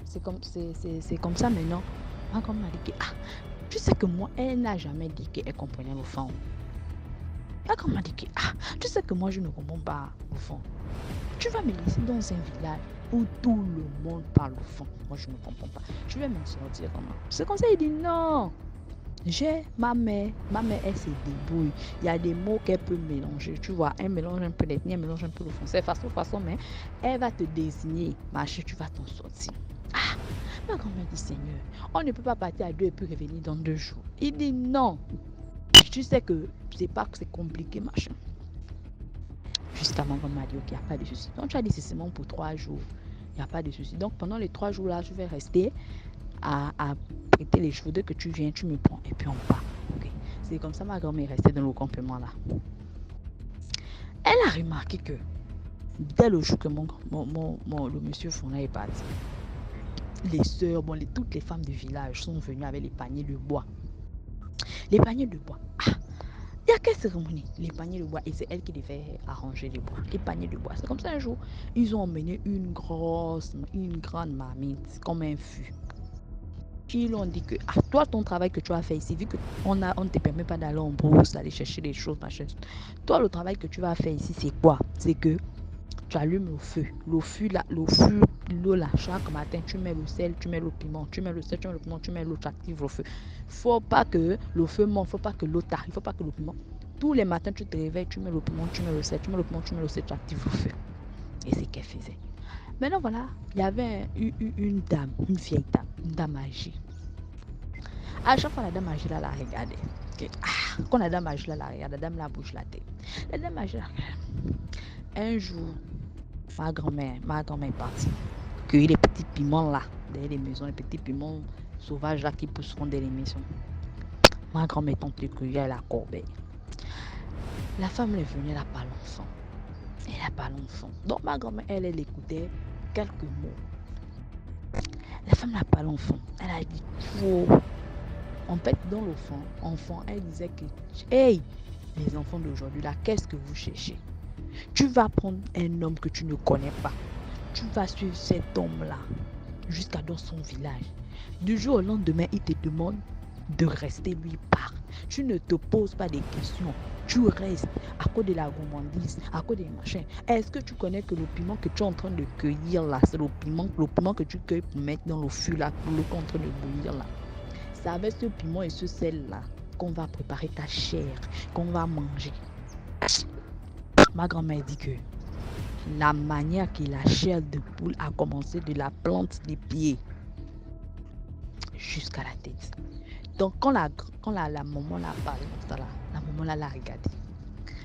C'est comme ça maintenant. Ma grand-mère m'a dit que, tu sais que moi, elle n'a jamais dit qu'elle comprenait le fond. Ma grand-mère m'a dit que, tu sais que moi, je ne comprends pas le fond. Tu vas me laisser dans un village où tout le monde parle le fond. Moi, je ne comprends pas. Je vais m'en sortir comment? C'est comme ça, il dit non. J'ai ma mère, elle se débrouille. Il y a des mots qu'elle peut mélanger. Tu vois, elle mélange un peu l'ethnie, elle mélange un peu le français, façon, mais elle va te désigner. Ma chérie, tu vas t'en sortir. Ma grand-mère dit, Seigneur, on ne peut pas partir à 2 et puis revenir dans 2 jours. Il dit non. Tu sais que c'est pas que c'est compliqué, machin. Juste avant, ma grand-mère dit, ok, il n'y a pas de souci. Donc tu as dit, c'est seulement pour 3 jours. Il n'y a pas de souci. Donc pendant les 3 jours là, je vais rester à prêter les cheveux. Dès que tu viens, tu me prends et puis on part. Okay. C'est comme ça ma grand-mère restait dans le campement là. Elle a remarqué que dès le jour que le monsieur Fonla est parti, les sœurs, toutes les femmes du village sont venues avec les paniers de bois. Les paniers de bois. Il y a quelle cérémonie? Les paniers de bois. Et c'est elle qui devait arranger les bois. Les paniers de bois. C'est comme ça un jour, ils ont emmené une grande marmite, comme un fût. Ils ont dit que, toi, ton travail que tu as fait ici, vu qu'on ne te permet pas d'aller en brousse, d'aller chercher des choses, machin. Toi, le travail que tu vas faire ici, c'est quoi? C'est que tu allumes le feu. L'eau là, chaque matin, tu mets le sel, tu mets le piment, tu mets le sel, tu mets le piment, tu mets l'eau, tu actives le feu. Faut pas que le feu monte, faut pas que l'eau t'arrive, faut pas que le piment. Tous les matins, tu te réveilles, tu mets le piment, tu mets le sel, tu mets le piment, tu mets le sel, tu actives le feu. Et c'est ce qu'elle faisait. Maintenant, voilà, il y avait une dame, une vieille dame, une dame âgée. À chaque fois, la dame âgée là la regardait. Quand la dame âgée là la regarde, la dame la bouge la tête. La dame âgée là regarde. Un jour, ma grand-mère est partie. Cueillir les petits piments là, derrière les maisons, les petits piments sauvages là qui pousseront derrière les maisons. Ma grand-mère est tentée de cueillir la corbeille. La femme est venue, elle n'a pas l'enfant. Elle n'a pas l'enfant. Donc ma grand-mère, elle écoutait quelques mots. La femme n'a pas l'enfant. Elle a dit trop. En fait, dans l'enfant, elle disait que, hey, les enfants d'aujourd'hui là, qu'est-ce que vous cherchez? Tu vas prendre un homme que tu ne connais pas. Tu vas suivre cet homme-là jusqu'à dans son village. Du jour au lendemain, il te demande de rester, lui part. Tu ne te poses pas des questions. Tu restes à cause de la gourmandise, à cause des machins. Est-ce que tu connais que le piment que tu es en train de cueillir là, c'est le piment que tu cueilles pour mettre dans le fût là, pour le qu'on est en train de bouillir là. C'est avec ce piment et ce sel là qu'on va préparer ta chair, qu'on va manger. Ma grand-mère dit que la manière que la chair de poule a commencé de la plante des pieds jusqu'à la tête. Donc, quand la maman l'a parlé, la maman l'a regardé.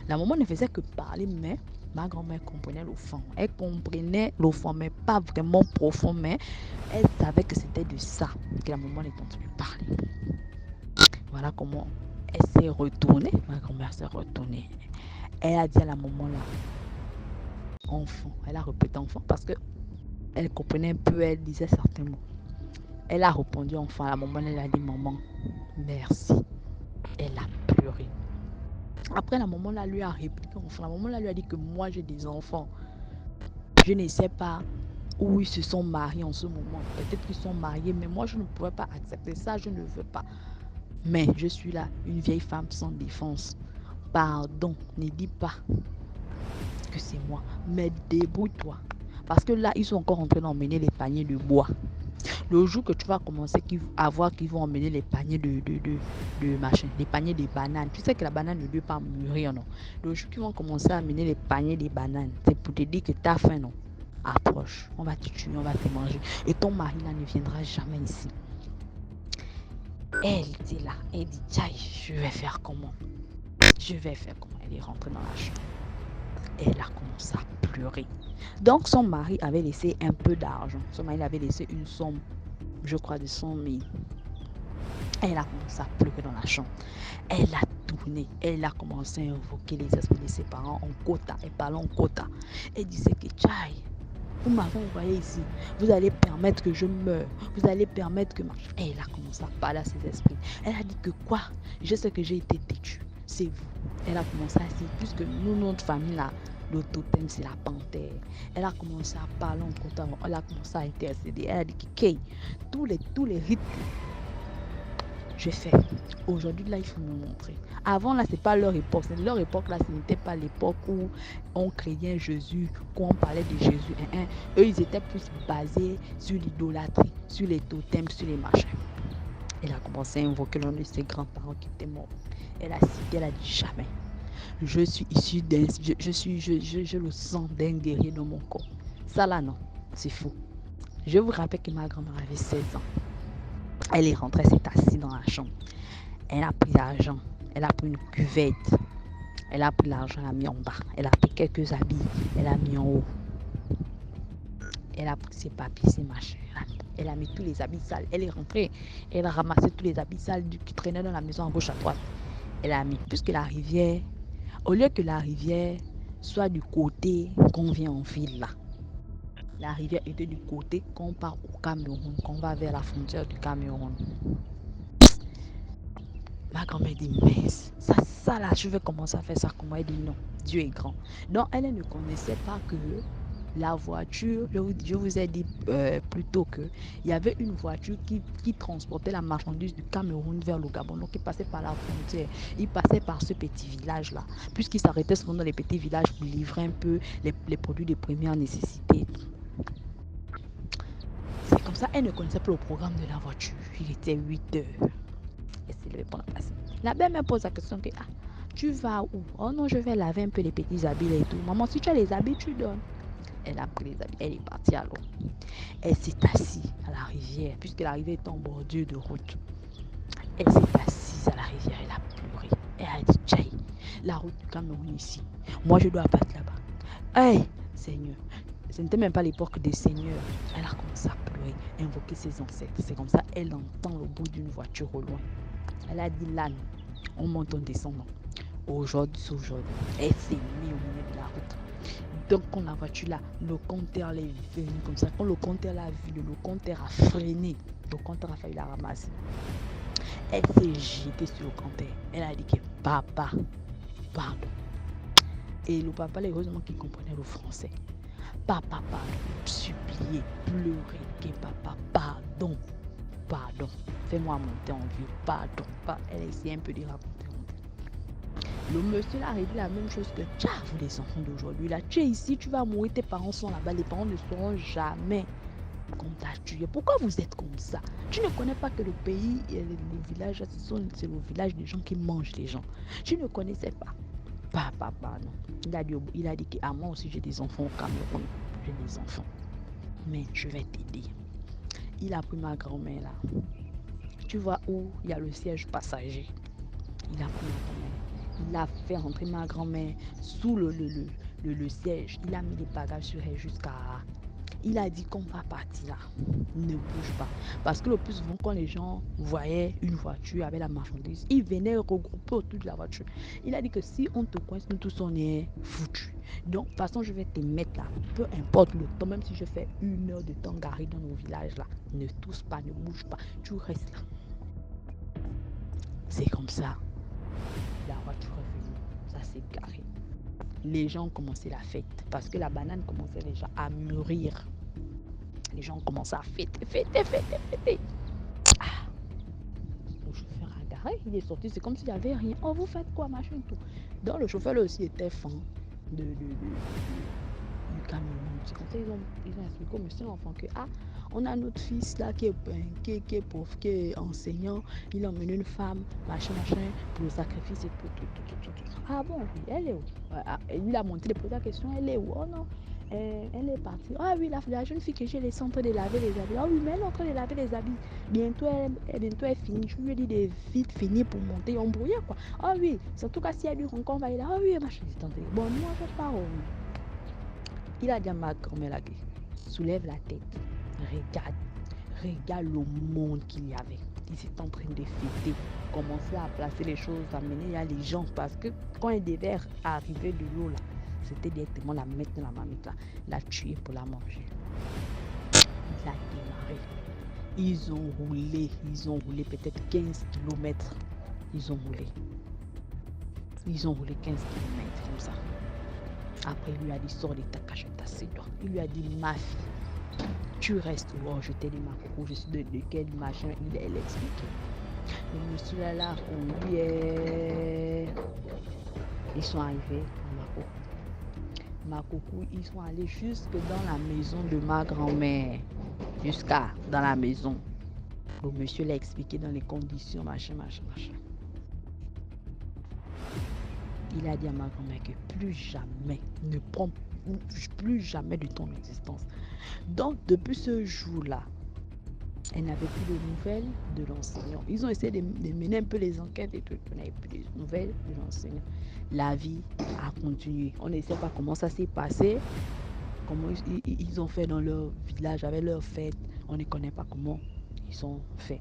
La maman ne faisait que parler, mais ma grand-mère comprenait le fond. Elle comprenait le fond, mais pas vraiment profond, mais elle savait que c'était de ça que la maman est entendu parler. Voilà comment elle s'est retournée. Ma grand-mère s'est retournée. Elle a dit à la maman là, enfant. Elle a répété enfant parce que elle comprenait un peu, elle disait certains mots. Elle a répondu enfant. La maman, elle a dit maman, merci. Elle a pleuré. Après, la maman là, lui a répliqué enfant. La maman là, lui a dit que moi, j'ai des enfants. Je ne sais pas où ils se sont mariés en ce moment. Peut-être qu'ils sont mariés, mais moi, je ne pourrais pas accepter ça. Je ne veux pas. Mais je suis là, une vieille femme sans défense. Pardon, ne dis pas que c'est moi. Mais débrouille-toi. Parce que là, ils sont encore en train d'emmener les paniers de bois. Le jour que tu vas commencer à voir qu'ils vont emmener les paniers de machin, les paniers de bananes. Tu sais que la banane ne doit pas mûrir, non? Le jour qu'ils vont commencer à amener les paniers de bananes, c'est pour te dire que tu as faim, non? Approche, on va te tuer, on va te manger. Et ton mari là ne viendra jamais ici. Elle était là, elle dit, tiens, je vais faire comment? Je vais faire comment? Elle est rentrée dans la chambre. Elle a commencé à pleurer. Donc son mari avait laissé un peu d'argent. Son mari avait laissé une somme, je crois, de 100 000. Elle a commencé à pleurer dans la chambre. Elle a tourné. Elle a commencé à invoquer les esprits de ses parents en quota. Elle parlait en quota. Elle disait que, tchai, vous m'avez envoyé ici. Vous allez permettre que je meure. Vous allez permettre que... Elle a commencé à parler à ses esprits. Elle a dit que quoi? Je sais que j'ai été têtue. C'est vous. Elle a commencé à dire, puisque nous, notre famille là, le totem c'est la panthère. Elle a commencé à parler en quota. Elle a commencé à intercéder. Elle a dit que tous les rites je fais. Aujourd'hui, là, il faut me montrer. Avant, là, c'est pas leur époque. Leur époque, là, ce n'était pas l'époque où on créait Jésus, où on parlait de Jésus. Eux, ils étaient plus basés sur l'idolâtrie, sur les totems, sur les machins. Elle a commencé à invoquer l'un de ses grands-parents qui étaient morts. Elle a cité, elle a dit jamais. Je suis issue d'un... Je le sens d'un guerrier dans mon corps. Ça, là, non. C'est faux. Je vous rappelle que ma grand-mère avait 16 ans. Elle est rentrée, s'est assise dans la chambre. Elle a pris l'argent. Elle a pris une cuvette. Elle a pris l'argent, elle a mis en bas. Elle a pris quelques habits. Elle a mis en haut. Elle a pris ses papiers, ses machins. Elle a mis tous les habits sales. Elle est rentrée. Elle a ramassé tous les habits sales qui traînaient dans la maison à gauche, à droite. Elle a mis, puisque la rivière, au lieu que la rivière soit du côté qu'on vient en ville là. La rivière était du côté qu'on part au Cameroun, qu'on va vers la frontière du Cameroun. Ma grand-mère dit, mais ça là, je vais commencer à faire ça comment? Elle dit non, Dieu est grand. Donc elle ne connaissait pas que la voiture, je vous ai dit plus tôt qu'il y avait une voiture qui transportait la marchandise du Cameroun vers le Gabon, donc il passait par la frontière, il passait par ce petit village là, puisqu'il s'arrêtait souvent dans les petits villages pour livrer un peu les produits de première nécessité. C'est comme ça, elle ne connaissait pas le programme de la voiture. Il était 8 heures. Elle s'est levée pour la passer. La belle-mère pose la question que, tu vas où? Oh non, je vais laver un peu les petits habits et tout. Maman, si tu as les habits, tu donnes. Elle a pris les habits, elle est partie alors. Elle s'est assise à la rivière, puisque la rivière est en bordure de route. Elle s'est assise à la rivière, elle a pleuré. Elle a dit, Tchaï, la route du Cameroun ici. Moi, je dois partir là-bas. Hey, Seigneur. Ce n'était même pas l'époque des seigneurs. Elle a commencé à pleurer, invoquer ses ancêtres. C'est comme ça, elle entend le bruit d'une voiture au loin. Elle a dit, là, on monte, on descend. Aujourd'hui, c'est aujourd'hui. Elle s'est mise au milieu de la route. Donc, quand la voiture là, le compteur est venu comme ça. Quand le compteur l'a vu, le compteur a freiné. Le compteur a failli la ramasser. Elle s'est jetée sur le compteur. Elle a dit que papa, pardon. Et le papa, heureusement qu'il comprenait le français. Papa, pardon, supplier, pleurer, que papa, pardon, pardon, fais-moi monter en vie, pardon, elle essaie un peu de raconter. Le monsieur là a dit la même chose que tiens, vous les enfants d'aujourd'hui là, tu es ici, tu vas mourir, tes parents sont là-bas, les parents ne seront jamais qu'on t'a tué. Pourquoi vous êtes comme ça? Tu ne connais pas que le pays, le village, c'est le village des gens qui mangent les gens. Tu ne connaissais pas. Papa, non. Il a dit que moi aussi j'ai des enfants au Cameroun. J'ai des enfants. Mais je vais t'aider. Il a pris ma grand-mère là. Tu vois où il y a le siège passager. Il a pris ma grand-mère. Il a fait rentrer ma grand-mère sous le siège. Il a mis les bagages sur elle jusqu'à... Il a dit qu'on va partir là. Ne bouge pas. Parce que le plus souvent, quand les gens voyaient une voiture avec la marchandise, ils venaient regrouper autour de la voiture. Il a dit que si on te coince, nous tous on est foutus. Donc, de toute façon, je vais te mettre là. Peu importe le temps, même si je fais 1 heure de temps garé dans nos villages là. Ne tousse pas, ne bouge pas. Tu restes là. C'est comme ça. La voiture est venue. Ça s'est garé. Les gens ont commencé la fête. Parce que la banane commençait déjà à mûrir. Les gens ont commencé à fêter. Ah, le chauffeur a garé, il est sorti, c'est comme s'il n'y avait rien. Oh, vous faites quoi, machin, tout. Donc le chauffeur là aussi était fan du Cameroun. C'est comme ça ils ont expliqué au monsieur l'enfant que on a notre fils là qui est pauvre, qui est enseignant, il a emmené une femme, machin, pour le sacrifice et tout. Ah bon, oui, elle est où? Et lui il a monté, il posé la question, elle est où? Oh non. Elle est partie. Ah oui, la jeune fille que j'ai laissée en train de laver les habits. Ah oui, mais elle est en train de laver les habits. Bientôt elle finit. Je lui ai dit de vite finir pour monter en brouillard quoi. Ah oui, surtout quand si elle lui rencontre, on va y là. Ah oui, machin. Bon, moi je pars. Il a dit à ma grand-mère là, soulève la tête. Regarde le monde qu'il y avait. Ils étaient en train de fêter, commencer à placer les choses, amener à les gens. Parce que quand il devait arriver de l'eau là, c'était directement la mettre dans la marmite là, la tuer pour la manger. Il a démarré. Ils ont roulé peut-être 15 km. Ils ont roulé 15 km comme ça. Après, il lui a dit, sors de ta cachette, assieds-toi. Il lui a dit, ma fille, tu restes. Oh, je t'ai dit, ma coco, je suis de quel machin. Il expliqué. Le monsieur là, on lui est... Ils sont arrivés à Makoko, ils sont allés jusque dans la maison de ma grand-mère. Jusqu'à dans la maison. Le monsieur l'a expliqué dans les conditions, machin. Il a dit à ma grand-mère que plus jamais, ne prends plus jamais de ton existence. Donc, depuis ce jour-là, elle n'avait plus de nouvelles de l'enseignant. Ils ont essayé de mener un peu les enquêtes et tout. On n'avait plus de nouvelles de l'enseignant. La vie a continué. On ne sait pas comment ça s'est passé, comment ils ont fait dans leur village avec leur fête. On ne connaît pas comment ils ont fait.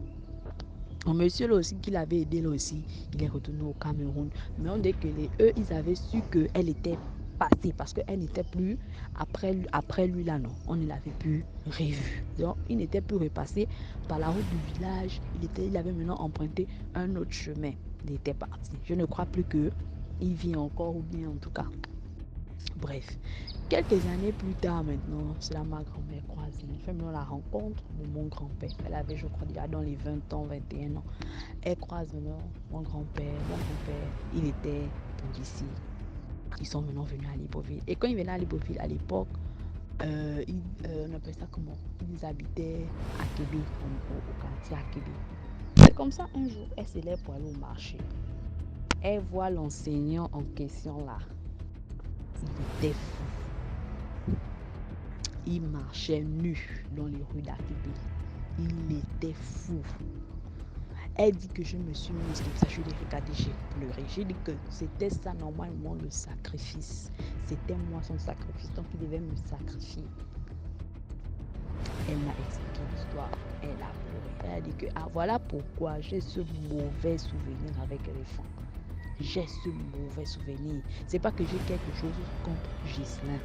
Un monsieur là aussi qui l'avait aidé là aussi, il est retourné au Cameroun. Mais on dit que eux, ils avaient su qu'elle était passée parce qu'elle n'était plus après lui là, non. On ne l'avait plus revue. Donc, il n'était plus repassé par la route du village. Il avait maintenant emprunté un autre chemin. Il était parti. Je ne crois plus qu'il vit encore ou bien en tout cas. Bref, quelques années plus tard maintenant, c'est là ma grand-mère croise. Elle fait maintenant la rencontre de mon grand-père. Elle avait, je crois, déjà dans les 20 ans, 21 ans. Elle croise maintenant mon grand-père. Mon grand-père, il était policier. Ils sont maintenant venus à Libreville. Et quand ils venaient à Libreville, à l'époque, on appelle ça comment? Ils habitaient à Kébé, au quartier à Kébé. C'est comme ça, un jour, elle se lève pour aller au marché. Elle voit l'enseignant en question là. Il était fou. Il marchait nu dans les rues d'Akébé. Il était fou. Elle dit que je me suis mise comme ça, je l'ai regardé, j'ai pleuré. J'ai dit que c'était ça normalement le sacrifice. C'était moi son sacrifice, donc il devait me sacrifier. Elle m'a expliqué l'histoire, elle a pleuré. Elle a dit que voilà pourquoi j'ai ce mauvais souvenir avec les femmes. J'ai ce mauvais souvenir. C'est pas que j'ai quelque chose contre Ghislain.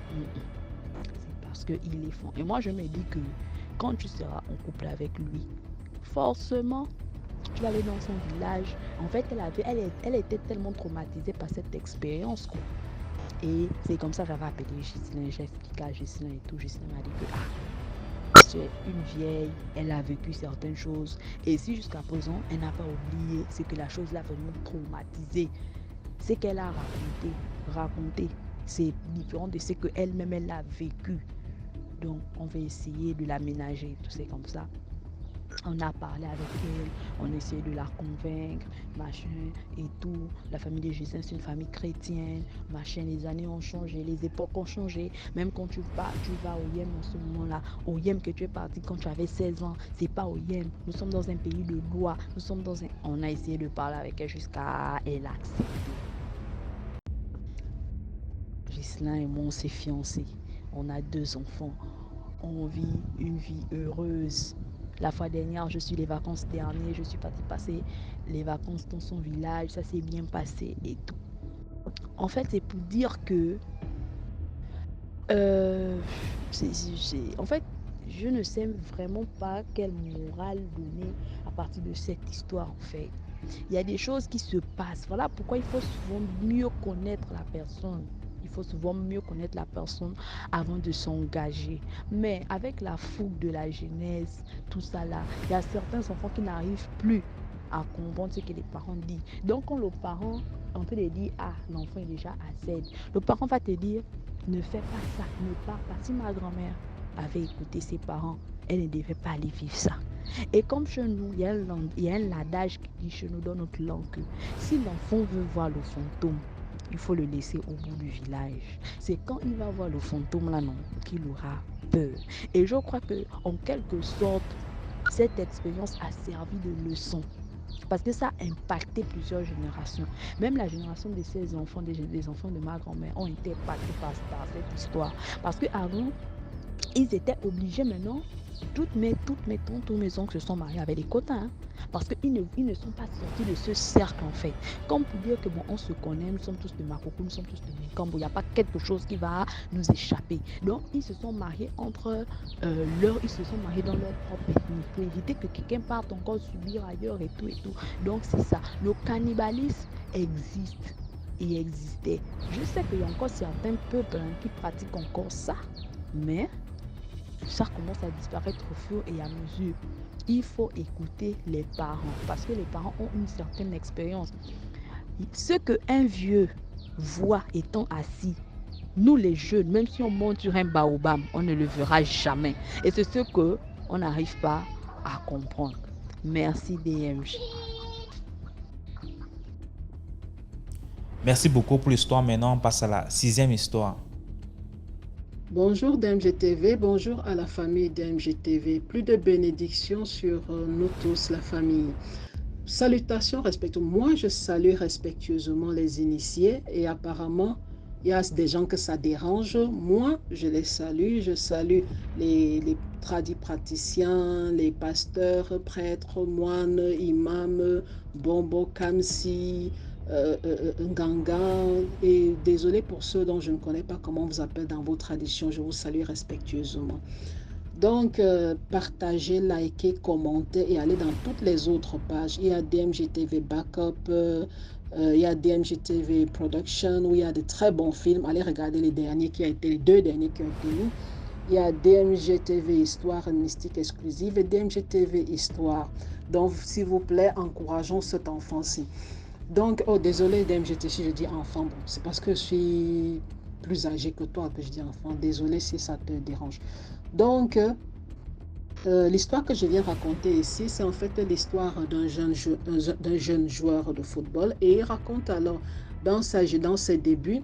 C'est parce qu'il est fort. Et moi, je me dis que quand tu seras en couple avec lui, forcément, tu vas aller dans son village. En fait, elle était tellement traumatisée par cette expérience, quoi. Et c'est comme ça que j'avais appelé Ghislain. J'ai expliqué à Ghislain et tout. Ghislain m'a dit que c'est une vieille, elle a vécu certaines choses. Et si jusqu'à présent, elle n'a pas oublié, c'est que la chose l'a vraiment traumatisée. C'est qu'elle a raconté. C'est différent de ce qu'elle-même, elle a vécu. Donc, on va essayer de l'aménager. Tout c'est comme ça. On a parlé avec elle, on essayait de la convaincre, machin et tout. La famille de Gislain, c'est une famille chrétienne, machin. Les années ont changé, les époques ont changé. Même quand tu vas au Yem en ce moment-là, au Yem que tu es parti quand tu avais 16 ans, c'est pas au Yem. Nous sommes dans un pays de loi, nous sommes dans un... On a essayé de parler avec elle jusqu'à elle accepter. Gislain et moi, on s'est fiancés. On a 2 enfants. On vit une vie heureuse. La fois dernière, je suis les vacances dernières, je suis partie passer les vacances dans son village, ça s'est bien passé et tout. En fait, c'est pour dire que en fait, je ne sais vraiment pas quelle morale donner à partir de cette histoire en fait. Il y a des choses qui se passent. Voilà pourquoi il faut souvent mieux connaître la personne. Il faut souvent mieux connaître la personne avant de s'engager. Mais avec la fougue de la jeunesse, tout ça là, il y a certains enfants qui n'arrivent plus à comprendre ce que les parents disent. Donc quand le parent en train de dire, ah, l'enfant est déjà à 7, le parent va te dire, ne fais pas ça, ne pars pas. Si ma grand-mère avait écouté ses parents, elle ne devait pas aller vivre ça. Et comme chez nous, il y a un adage qui dit chez nous dans notre langue que si l'enfant veut voir le fantôme, il faut le laisser au bout du village. C'est quand il va voir le fantôme là, non, qu'il aura peur. Et je crois que en quelque sorte, cette expérience a servi de leçon. Parce que ça a impacté plusieurs générations. Même la génération de ces enfants, des enfants de ma grand-mère, ont été impactés par cette histoire. Parce qu'avant, ils étaient obligés maintenant, toutes mes tantes, tous mes oncles se sont mariés avec des quotas. Hein, parce qu'ils ne sont pas sortis de ce cercle en fait. Comme pour dire que bon, on se connaît, nous sommes tous de Makoko, nous sommes tous de Mikambo, il n'y a pas quelque chose qui va nous échapper. Donc ils se sont mariés ils se sont mariés dans leur propre ethnie pour éviter que quelqu'un parte encore subir ailleurs et tout et tout. Donc c'est ça. Le cannibalisme existe et existait. Je sais qu'il y a encore certains peuples qui pratiquent encore ça, mais ça commence à disparaître au fur et à mesure. Il faut écouter les parents parce que les parents ont une certaine expérience. Ce qu'un vieux voit étant assis, nous les jeunes, même si on monte sur un baobab, on ne le verra jamais. Et c'est ce qu'on n'arrive pas à comprendre. Merci DMJ. Merci beaucoup pour l'histoire. Maintenant, on passe à la 6e histoire. Bonjour DMGTV, bonjour à la famille DMGTV. Plus de bénédictions sur nous tous, la famille. Salutations respectueuses. Moi, je salue respectueusement les initiés et apparemment, il y a des gens que ça dérange. Moi, je les salue. Je salue les praticiens, les pasteurs, prêtres, moines, imams, Bombo, Kamsi, Nganga, et désolé pour ceux dont je ne connais pas comment on vous appelle dans vos traditions, je vous salue respectueusement. Donc, partagez, likez, commentez et allez dans toutes les autres pages. Il y a DMGTV Backup, il y a DMGTV Production, où il y a de très bons films. Allez regarder les 2 derniers qui ont été mis. Il y a DMGTV Histoire Mystique Exclusive et DMGTV Histoire. Donc, s'il vous plaît, encourageons cet enfant-ci. Donc, oh désolé DMGT, si je dis enfant, bon, c'est parce que je suis plus âgé que toi que je dis enfant. Désolé si ça te dérange. Donc, l'histoire que je viens raconter ici, c'est en fait l'histoire d'un jeune joueur de football. Et il raconte alors, dans ses débuts,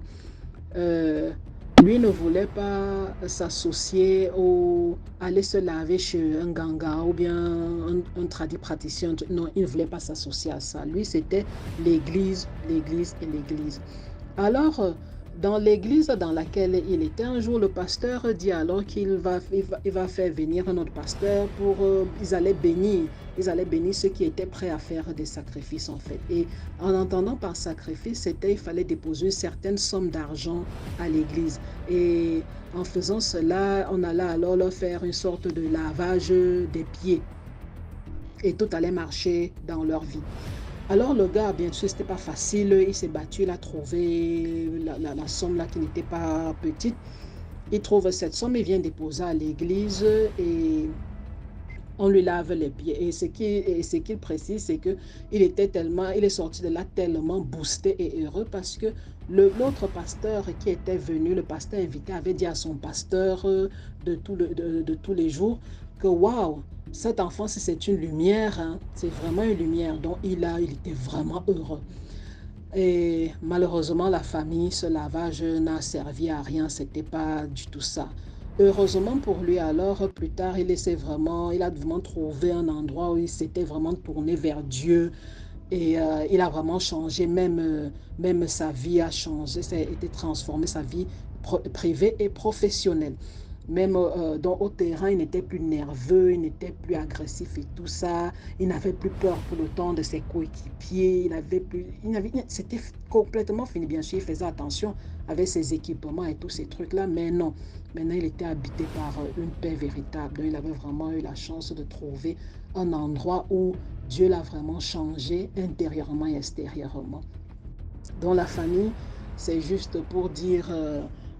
lui ne voulait pas s'associer ou aller se laver chez un ganga ou bien un tradit praticien. Non, il ne voulait pas s'associer à ça. Lui, c'était l'église. Alors, dans l'église dans laquelle il était, un jour, le pasteur dit alors qu'il va faire venir un autre pasteur pour... Ils allaient bénir ceux qui étaient prêts à faire des sacrifices en fait. Et en entendant par sacrifice, il fallait déposer une certaine somme d'argent à l'église. Et en faisant cela, on allait alors leur faire une sorte de lavage des pieds. Et tout allait marcher dans leur vie. Alors le gars, bien sûr, c'était pas facile, il s'est battu, il a trouvé la somme là qui n'était pas petite. Il trouve cette somme, il vient déposer à l'église et on lui lave les pieds. Et ce qu'il précise, c'est qu'il est sorti de là tellement boosté et heureux parce que l'autre pasteur qui était venu, le pasteur invité, avait dit à son pasteur de tous les jours que waouh, Cet enfant, c'est une lumière, hein, c'est vraiment une lumière. Donc, il était vraiment heureux. Et malheureusement, la famille, ce lavage n'a servi à rien, c'était pas du tout ça. Heureusement pour lui, alors, plus tard, il a vraiment trouvé un endroit où il s'était vraiment tourné vers Dieu. Et il a vraiment changé, même sa vie a changé, ça a été transformé, sa vie privée et professionnelle. Même donc, au terrain, il n'était plus nerveux, il n'était plus agressif et tout ça. Il n'avait plus peur pour le temps de ses coéquipiers. C'était complètement fini. Bien sûr, il faisait attention avec ses équipements et tous ces trucs-là, mais non. Maintenant, il était habité par une paix véritable. Donc, il avait vraiment eu la chance de trouver un endroit où Dieu l'a vraiment changé intérieurement et extérieurement. Dans la famille, c'est juste pour dire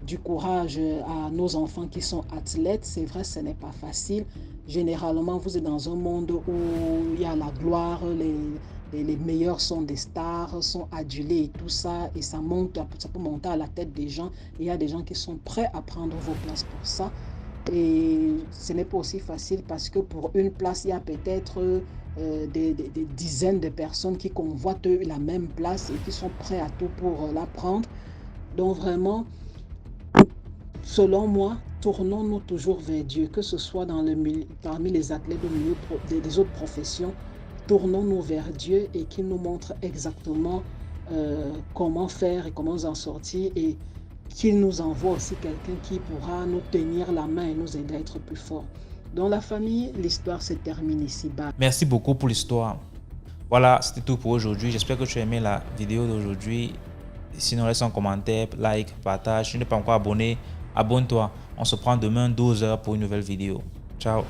du courage à nos enfants qui sont athlètes. C'est vrai, ce n'est pas facile. Généralement, vous êtes dans un monde où il y a la gloire, les meilleurs sont des stars, sont adulés et tout ça, et ça peut monter à la tête des gens. Et il y a des gens qui sont prêts à prendre vos places pour ça. Et ce n'est pas aussi facile parce que pour une place, il y a peut-être des dizaines de personnes qui convoitent la même place et qui sont prêts à tout pour la prendre. Donc vraiment, selon moi, tournons-nous toujours vers Dieu, que ce soit parmi les athlètes des autres professions. Tournons-nous vers Dieu et qu'il nous montre exactement comment faire et comment en sortir, et qu'il nous envoie aussi quelqu'un qui pourra nous tenir la main et nous aider à être plus forts. Dans la famille, l'histoire se termine ici-bas. Merci beaucoup pour l'histoire. Voilà, c'était tout pour aujourd'hui. J'espère que tu as aimé la vidéo d'aujourd'hui. Sinon, laisse un commentaire, like, partage. Si tu n'es pas encore abonné, abonne-toi. On se prend demain 12h pour une nouvelle vidéo. Ciao.